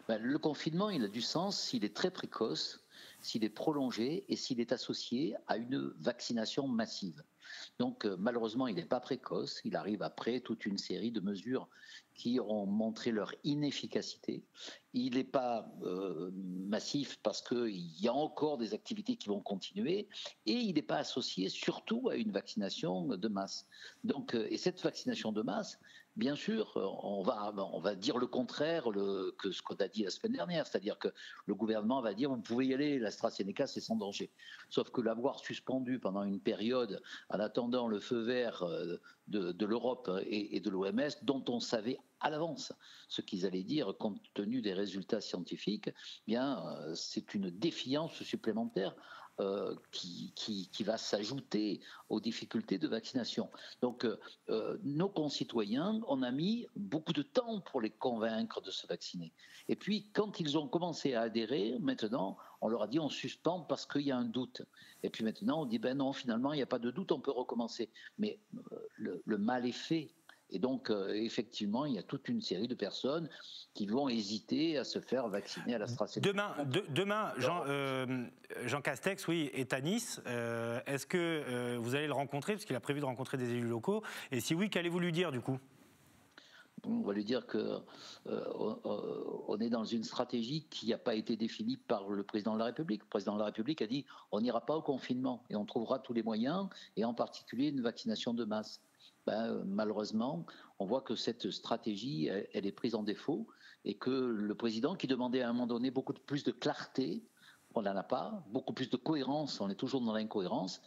Le confinement, il a du sens s'il est très précoce, s'il est prolongé et s'il est associé à une vaccination massive. Donc malheureusement, il n'est pas précoce, il arrive après toute une série de mesures qui ont montré leur inefficacité. Il n'est pas massif parce qu'il y a encore des activités qui vont continuer, et il n'est pas associé surtout à une vaccination de masse. Donc, et cette vaccination de masse, bien sûr, on va dire le contraire que ce qu'on a dit la semaine dernière, c'est-à-dire que le gouvernement va dire vous pouvez y aller, l'AstraZeneca c'est sans danger. Sauf que l'avoir suspendu pendant une période en attendant le feu vert de l'Europe et de l'OMS, dont on savait à l'avance ce qu'ils allaient dire compte tenu des résultats scientifiques, c'est une défiance supplémentaire qui va s'ajouter aux difficultés de vaccination. Donc nos concitoyens, on a mis beaucoup de temps pour les convaincre de se vacciner. Et puis quand ils ont commencé à adhérer, maintenant on leur a dit on suspend parce qu'il y a un doute. Et puis maintenant on dit non, finalement il n'y a pas de doute, on peut recommencer. Mais le mal est fait. Et donc, effectivement, il y a toute une série de personnes qui vont hésiter à se faire vacciner à l'AstraZeneca. Demain, Jean Castex, oui, est à Nice. Est-ce que vous allez le rencontrer, parce qu'il a prévu de rencontrer des élus locaux? Et si oui, qu'allez-vous lui dire, du coup? On va lui dire qu'on est dans une stratégie qui n'a pas été définie par le président de la République. Le président de la République a dit on n'ira pas au confinement et on trouvera tous les moyens, et en particulier une vaccination de masse. Malheureusement, on voit que cette stratégie, elle est prise en défaut, et que le président, qui demandait à un moment donné beaucoup plus de clarté, on n'en a pas, beaucoup plus de cohérence, on est toujours dans l'incohérence,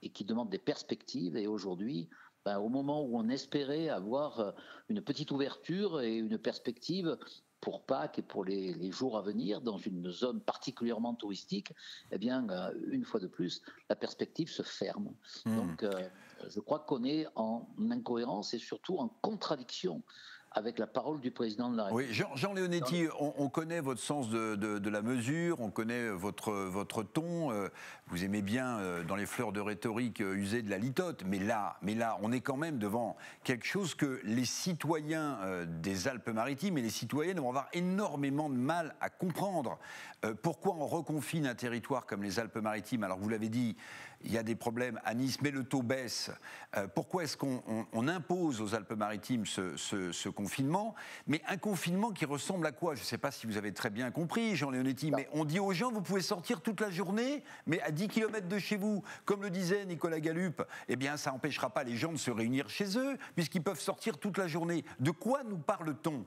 et qui demande des perspectives. Et aujourd'hui, au moment où on espérait avoir une petite ouverture et une perspective pour Pâques et pour les jours à venir, dans une zone particulièrement touristique, eh bien, une fois de plus, la perspective se ferme. Donc, je crois qu'on est en incohérence et surtout en contradiction avec la parole du président de la République. Oui, Jean Leonetti, on connaît votre sens de la mesure, on connaît votre ton. Vous aimez bien, dans les fleurs de rhétorique, user de la litote. Mais là, on est quand même devant quelque chose que les citoyens des Alpes-Maritimes et les citoyennes vont avoir énormément de mal à comprendre. Pourquoi on reconfine un territoire comme les Alpes-Maritimes? Alors, vous l'avez dit, il y a des problèmes à Nice, mais le taux baisse. Pourquoi est-ce qu'on impose aux Alpes-Maritimes ce confinement? Mais un confinement qui ressemble à quoi? Je ne sais pas si vous avez très bien compris, Jean Leonetti, mais on dit aux gens, vous pouvez sortir toute la journée, mais à 10 km de chez vous. Comme le disait Nicolas Gallup, eh bien, ça n'empêchera pas les gens de se réunir chez eux, puisqu'ils peuvent sortir toute la journée. De quoi nous parle-t-on?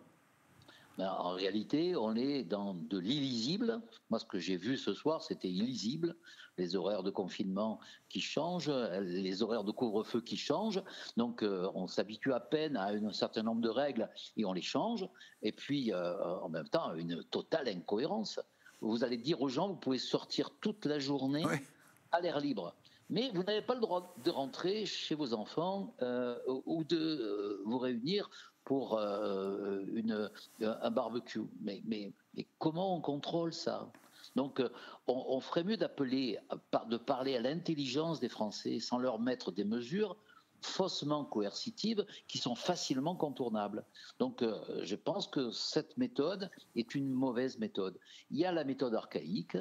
En réalité, on est dans de l'illisible. Moi, ce que j'ai vu ce soir, c'était illisible. Les horaires de confinement qui changent, les horaires de couvre-feu qui changent. Donc, on s'habitue à peine à un certain nombre de règles et on les change. Et puis, en même temps, une totale incohérence. Vous allez dire aux gens, vous pouvez sortir toute la journée à l'air libre. Mais vous n'avez pas le droit de rentrer chez vos enfants ou de vous réunir pour un barbecue. Mais comment on contrôle ça? Donc, on ferait mieux de parler à l'intelligence des Français sans leur mettre des mesures faussement coercitives qui sont facilement contournables. Donc, je pense que cette méthode est une mauvaise méthode. Il y a la méthode archaïque,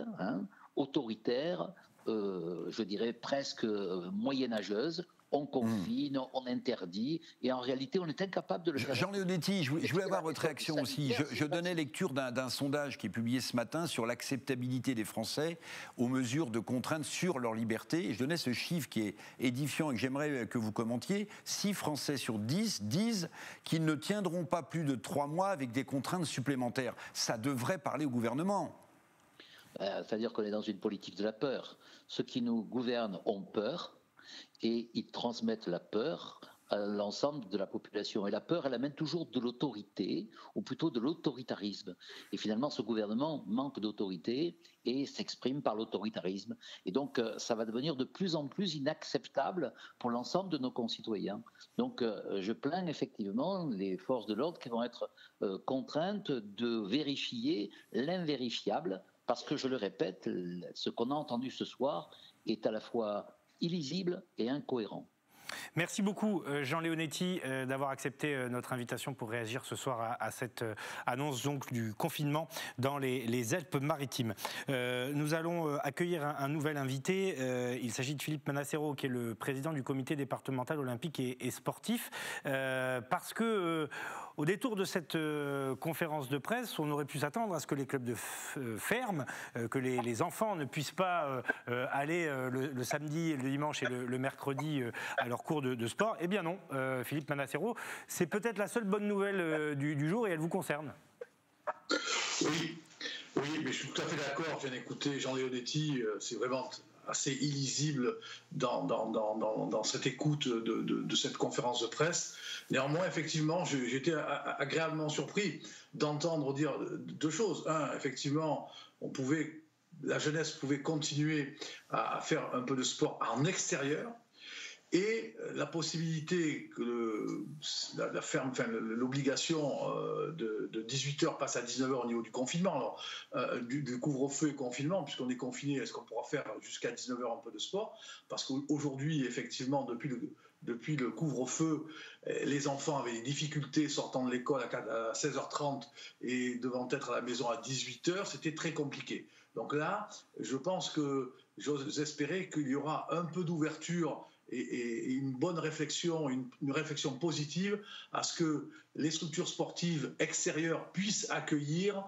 autoritaire, je dirais presque moyenâgeuse. On confine, on interdit, et en réalité, on est incapable de le faire. Jean Leonetti, je voulais avoir votre réaction aussi. Je donnais lecture d'un sondage qui est publié ce matin sur l'acceptabilité des Français aux mesures de contrainte sur leur liberté. Et je donnais ce chiffre qui est édifiant et que j'aimerais que vous commentiez. 6 Français sur 10 disent qu'ils ne tiendront pas plus de 3 mois avec des contraintes supplémentaires. Ça devrait parler au gouvernement. C'est-à-dire qu'on est dans une politique de la peur. Ceux qui nous gouvernent ont peur. Et ils transmettent la peur à l'ensemble de la population. Et la peur, elle amène toujours de l'autorité, ou plutôt de l'autoritarisme. Et finalement, ce gouvernement manque d'autorité et s'exprime par l'autoritarisme. Et donc, ça va devenir de plus en plus inacceptable pour l'ensemble de nos concitoyens. Donc, je plains effectivement les forces de l'ordre qui vont être contraintes de vérifier l'invérifiable, parce que, je le répète, ce qu'on a entendu ce soir est à la fois illisible et incohérent. Merci beaucoup Jean Leonetti d'avoir accepté notre invitation pour réagir ce soir à cette annonce donc, du confinement dans les Alpes-Maritimes. Nous allons accueillir un nouvel invité. Il s'agit de Philippe Manassero, qui est le président du comité départemental olympique et sportif. Parce que au détour de cette conférence de presse, on aurait pu s'attendre à ce que les clubs ferment, que les enfants ne puissent pas aller le samedi, le dimanche et le mercredi à leur cours de sport. Eh bien non, Philippe Manassero, c'est peut-être la seule bonne nouvelle du jour et elle vous concerne. Oui, mais je suis tout à fait d'accord. Je viens d'écouter Jean Leonetti, c'est vraiment assez illisible dans cette écoute de cette conférence de presse. Néanmoins, effectivement, j'ai été agréablement surpris d'entendre dire 2 choses. Un, effectivement, la jeunesse pouvait continuer à faire un peu de sport en extérieur, et la possibilité que l'obligation de 18h passe à 19h au niveau du confinement, alors, du couvre-feu et confinement, puisqu'on est confiné, est-ce qu'on pourra faire jusqu'à 19h un peu de sport? Parce qu'aujourd'hui, effectivement, depuis le couvre-feu, les enfants avaient des difficultés sortant de l'école à 16h30 et devant être à la maison à 18h, c'était très compliqué. Donc là, je pense que j'ose espérer qu'il y aura un peu d'ouverture et une bonne réflexion, une réflexion positive à ce que les structures sportives extérieures puissent accueillir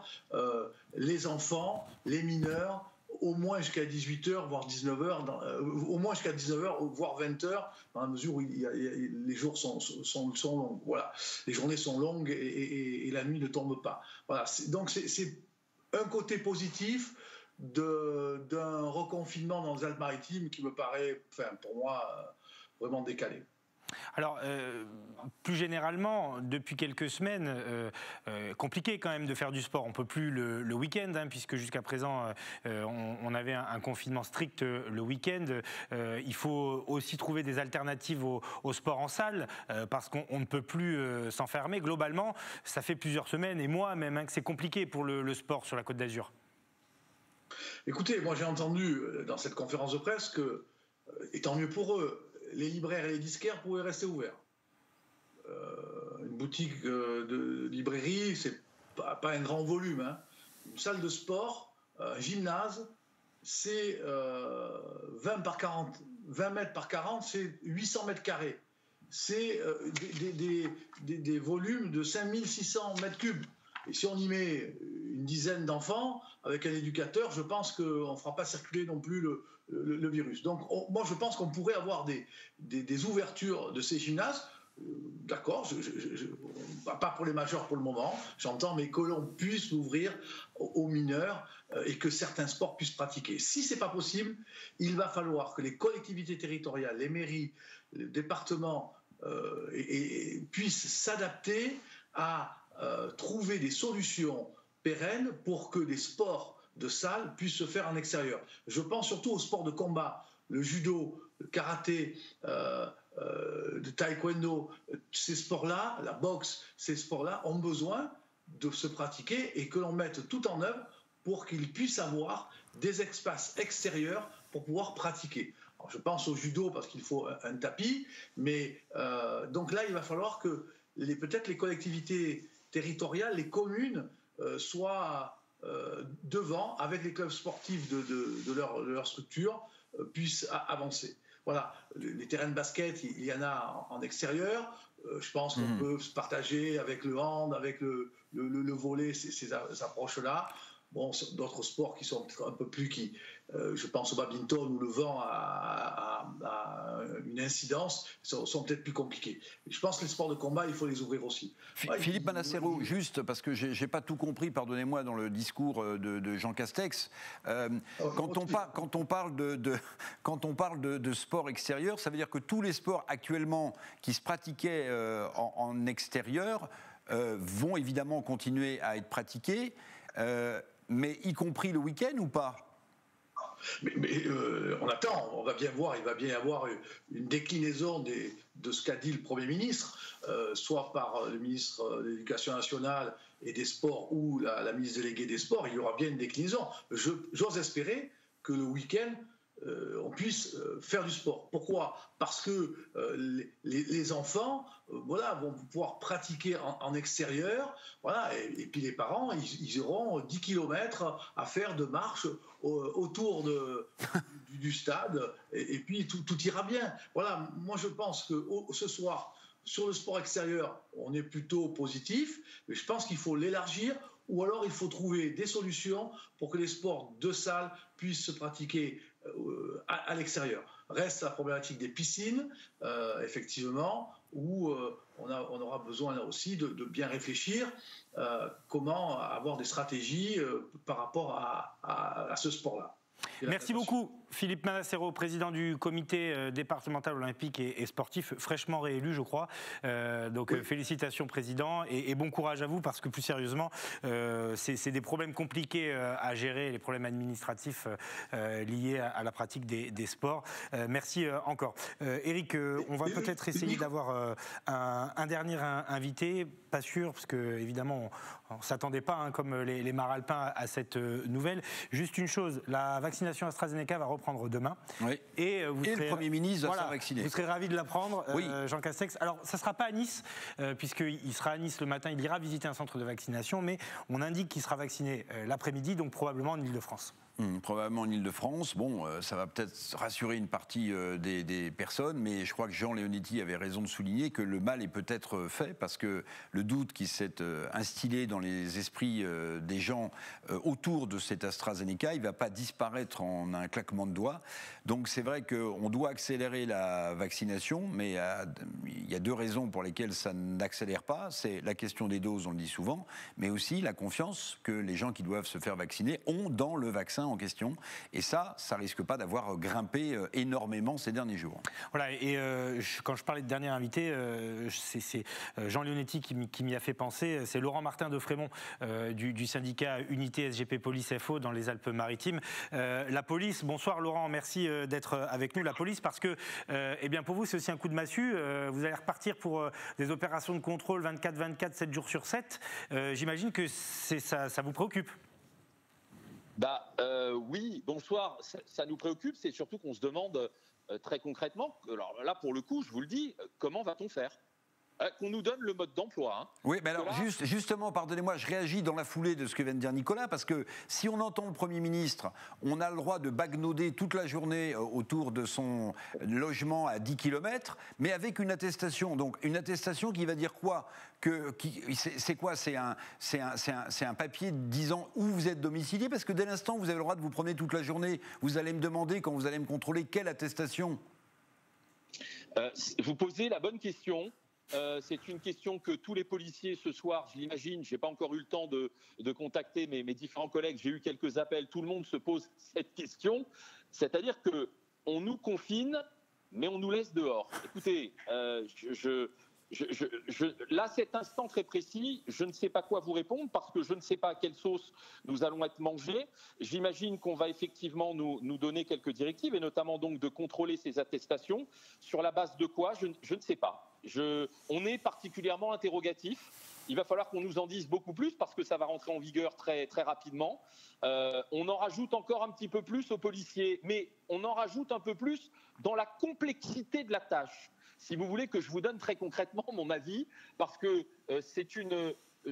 les enfants, les mineurs, au moins jusqu'à 18h, voire 19h, au moins jusqu'à 19h, voire 20h, dans la mesure où les jours sont longs. Voilà. Les journées sont longues et la nuit ne tombe pas. Voilà. Donc c'est un côté positif. d'un reconfinement dans les Alpes-Maritimes qui me paraît, pour moi, vraiment décalé. Alors, plus généralement, depuis quelques semaines, compliqué quand même de faire du sport. On ne peut plus le week-end, puisque jusqu'à présent, on avait un confinement strict le week-end. Il faut aussi trouver des alternatives au sport en salle, parce qu'on ne peut plus s'enfermer. Globalement, ça fait plusieurs semaines, et mois même, que c'est compliqué pour le sport sur la Côte d'Azur. Écoutez, moi j'ai entendu dans cette conférence de presse que, et tant mieux pour eux, les libraires et les disquaires pouvaient rester ouverts. Une boutique de librairie, c'est pas un grand volume. Une salle de sport, un gymnase, c'est 20 mètres par 40, c'est 800 mètres carrés. C'est des volumes de 5600 mètres cubes. Et si on y met une dizaine d'enfants, avec un éducateur, je pense qu'on ne fera pas circuler non plus le virus. Donc moi je pense qu'on pourrait avoir des ouvertures de ces gymnases, d'accord, pas pour les majeurs pour le moment, j'entends, mais que l'on puisse l'ouvrir aux mineurs et que certains sports puissent pratiquer. Si ce n'est pas possible, il va falloir que les collectivités territoriales, les mairies, les départements puissent s'adapter à trouver des solutions pérennes pour que les sports de salle puissent se faire en extérieur. Je pense surtout aux sports de combat, le judo, le karaté, le taekwondo. Ces sports-là, la boxe, ces sports-là ont besoin de se pratiquer et que l'on mette tout en œuvre pour qu'ils puissent avoir des espaces extérieurs pour pouvoir pratiquer. Alors, je pense au judo parce qu'il faut un tapis, mais donc là, il va falloir que peut-être les collectivités territoriales, les communes, soient devant, avec les clubs sportifs de leur structure, puissent avancer. Voilà, les terrains de basket, il y en a en extérieur. Je pense qu'on peut se partager avec le hand, avec le volley, ces approches-là. Bon, d'autres sports qui sont un peu plus je pense au badminton où le vent a une incidence, sont peut-être plus compliqués. Je pense que les sports de combat, il faut les ouvrir aussi. Philippe Manassero, juste parce que j'ai pas tout compris, pardonnez-moi, dans le discours de Jean Castex. Quand on parle de sport extérieur, ça veut dire que tous les sports actuellement qui se pratiquaient en extérieur vont évidemment continuer à être pratiqués. Mais y compris le week-end ou pas ? Mais on attend, on va bien voir, il va bien y avoir une déclinaison de ce qu'a dit le Premier ministre, soit par le ministre de l'Éducation nationale et des Sports ou la ministre déléguée des Sports, il y aura bien une déclinaison. J'ose espérer que le week-end, on puisse faire du sport. Pourquoi ? Parce que les enfants vont pouvoir pratiquer en extérieur, et puis les parents, ils auront 10 km à faire de marche autour du stade, et puis tout ira bien. Voilà, moi je pense que ce soir, sur le sport extérieur, on est plutôt positif, mais je pense qu'il faut l'élargir, ou alors il faut trouver des solutions pour que les sports de salle puissent se pratiquer à l'extérieur. Reste la problématique des piscines, effectivement, où on aura besoin là aussi de bien réfléchir comment avoir des stratégies par rapport à ce sport-là. Merci beaucoup Philippe Manassero, président du comité départemental olympique et sportif, fraîchement réélu je crois. Félicitations président et bon courage à vous, parce que plus sérieusement c'est des problèmes compliqués à gérer, les problèmes administratifs liés à la pratique des sports. Merci encore. Eric, on va peut-être essayer d'avoir un dernier invité, pas sûr, parce que évidemment on ne s'attendait pas comme les maralpins à cette nouvelle. Juste une chose, la vaccination AstraZeneca va reprendre demain. Oui. Et le Premier ministre va se faire vacciner. Vous serez ravi de l'apprendre, oui. Jean Castex. Alors, ça ne sera pas à Nice, puisqu'il sera à Nice le matin, il ira visiter un centre de vaccination, mais on indique qu'il sera vacciné l'après-midi, donc probablement en Île-de-France. Probablement en Île-de-France. Bon, ça va peut-être rassurer une partie des personnes, mais je crois que Jean Leonetti avait raison de souligner que le mal est peut-être fait, parce que le doute qui s'est instillé dans les esprits des gens autour de cet AstraZeneca, il ne va pas disparaître disparaître en un claquement de doigts. Donc c'est vrai qu'on doit accélérer la vaccination, mais il y a deux raisons pour lesquelles ça n'accélère pas. C'est la question des doses, on le dit souvent, mais aussi la confiance que les gens qui doivent se faire vacciner ont dans le vaccin en question. Et ça risque pas d'avoir grimpé énormément ces derniers jours. Voilà, et quand je parlais de dernier invité, c'est Jean Leonetti qui m'y a fait penser. C'est Laurent Martin de Frémont du syndicat Unité SGP Police FO dans les Alpes-Maritimes. La police, bonsoir Laurent, merci d'être avec nous. La police, parce que eh bien pour vous c'est aussi un coup de massue. Vous allez repartir pour des opérations de contrôle 24/24, 7 jours sur 7. J'imagine que ça vous préoccupe. Oui, bonsoir. Ça nous préoccupe, c'est surtout qu'on se demande très concrètement, alors là pour le coup, je vous le dis, comment va-t-on faire ? Qu'on nous donne le mode d'emploi. Hein. Oui, mais alors justement, pardonnez-moi, je réagis dans la foulée de ce que vient de dire Nicolas, parce que si on entend le Premier ministre, on a le droit de bagnoder toute la journée autour de son logement à 10 km, mais avec une attestation. Donc une attestation qui va dire quoi ? C'est quoi ? C'est un papier disant où vous êtes domicilié, parce que dès l'instant où vous avez le droit de vous promener toute la journée, vous allez me demander, quand vous allez me contrôler, quelle attestation ? Vous posez la bonne question. C'est une question que tous les policiers ce soir, je l'imagine, je n'ai pas encore eu le temps de contacter mes différents collègues, j'ai eu quelques appels, tout le monde se pose cette question, c'est-à-dire qu'on nous confine, mais on nous laisse dehors. Écoutez, là, cet instant très précis, je ne sais pas quoi vous répondre parce que je ne sais pas à quelle sauce nous allons être mangés. J'imagine qu'on va effectivement nous donner quelques directives et notamment donc de contrôler ces attestations. Sur la base de quoi, je ne sais pas. On est particulièrement interrogatif. Il va falloir qu'on nous en dise beaucoup plus parce que ça va rentrer en vigueur très, très rapidement. On en rajoute encore un petit peu plus aux policiers, mais on en rajoute un peu plus dans la complexité de la tâche. Si vous voulez que je vous donne très concrètement mon avis, parce que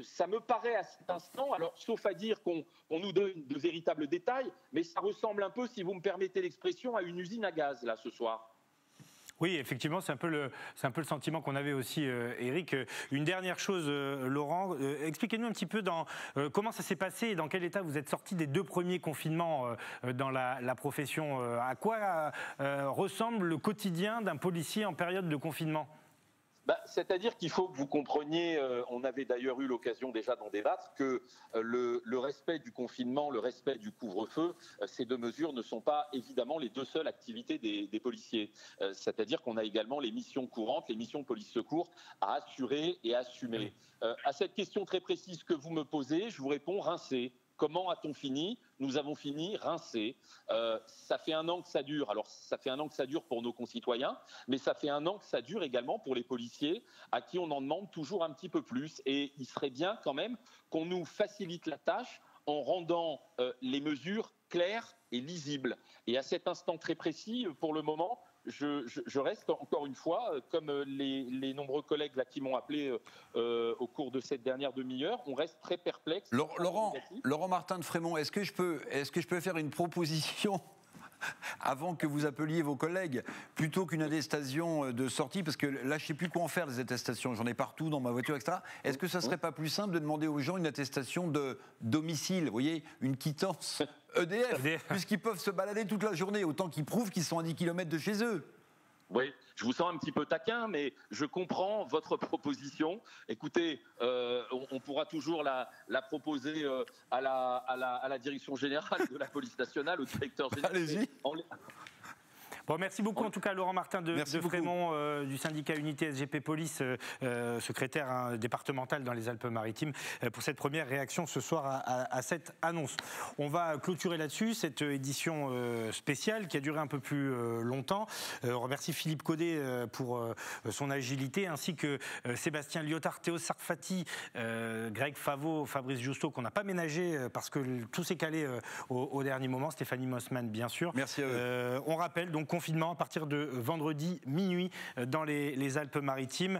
ça me paraît à cet instant, alors sauf à dire qu'on nous donne de véritables détails, mais ça ressemble un peu, si vous me permettez l'expression, à une usine à gaz là ce soir. Oui, effectivement, c'est un peu le sentiment qu'on avait aussi, Éric. Une dernière chose, Laurent, expliquez-nous un petit peu comment ça s'est passé et dans quel état vous êtes sorti des 2 premiers confinements dans la profession. À quoi ressemble le quotidien d'un policier en période de confinement ? C'est-à-dire qu'il faut que vous compreniez, on avait d'ailleurs eu l'occasion déjà d'en débattre, que le respect du confinement, le respect du couvre-feu, ces 2 mesures ne sont pas évidemment les 2 seules activités des policiers. C'est-à-dire qu'on a également les missions courantes, les missions police-secours à assurer et à assumer. À cette question très précise que vous me posez, je vous réponds rincé. Comment a-t-on fini ? Nous avons fini rincés. Ça fait 1 an que ça dure. Alors, ça fait 1 an que ça dure pour nos concitoyens, mais ça fait 1 an que ça dure également pour les policiers, à qui on en demande toujours un petit peu plus. Et il serait bien quand même qu'on nous facilite la tâche en rendant les mesures claires et lisibles. Et à cet instant très précis, pour le moment, je reste encore une fois, comme les nombreux collègues là qui m'ont appelé au cours de cette dernière demi-heure, on reste très perplexe. Laurent Martin de Frémont, est-ce que je peux faire une proposition avant que vous appeliez vos collègues, plutôt qu'une attestation de sortie, parce que là je ne sais plus quoi en faire des attestations, j'en ai partout dans ma voiture, etc. Est-ce que ça ne serait pas plus simple de demander aux gens une attestation de domicile, vous voyez, une quittance EDF. Puisqu'ils peuvent se balader toute la journée, autant qu'ils prouvent qu'ils sont à 10 km de chez eux. Oui, je vous sens un petit peu taquin, mais je comprends votre proposition. Écoutez, on pourra toujours la proposer à la direction générale de la police nationale, au directeur général. Allez-y. Bon, merci beaucoup en tout cas Laurent Martin de Frémont du syndicat Unité SGP Police, secrétaire départemental dans les Alpes-Maritimes, pour cette première réaction ce soir à cette annonce. On va clôturer là-dessus cette édition spéciale qui a duré un peu plus longtemps. On remercie Philippe Caudet pour son agilité, ainsi que Sébastien Lyotard, Théo Sarfati, Greg Favot, Fabrice Justo, qu'on n'a pas ménagé parce que tout s'est calé au dernier moment, Stéphanie Mossman bien sûr. Merci à eux. On rappelle donc confinement à partir de vendredi minuit dans les Alpes-Maritimes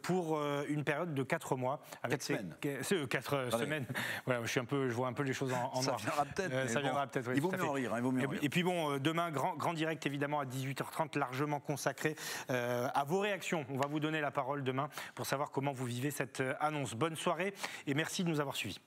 pour une période de 4 mois. Avec 4 semaines. Voilà, je vois un peu les choses en noir. Ça viendra peut-être. Oui, il vaut mieux en rire. Et puis bon, demain, grand direct évidemment à 18h30, largement consacré à vos réactions. On va vous donner la parole demain pour savoir comment vous vivez cette annonce. Bonne soirée et merci de nous avoir suivis.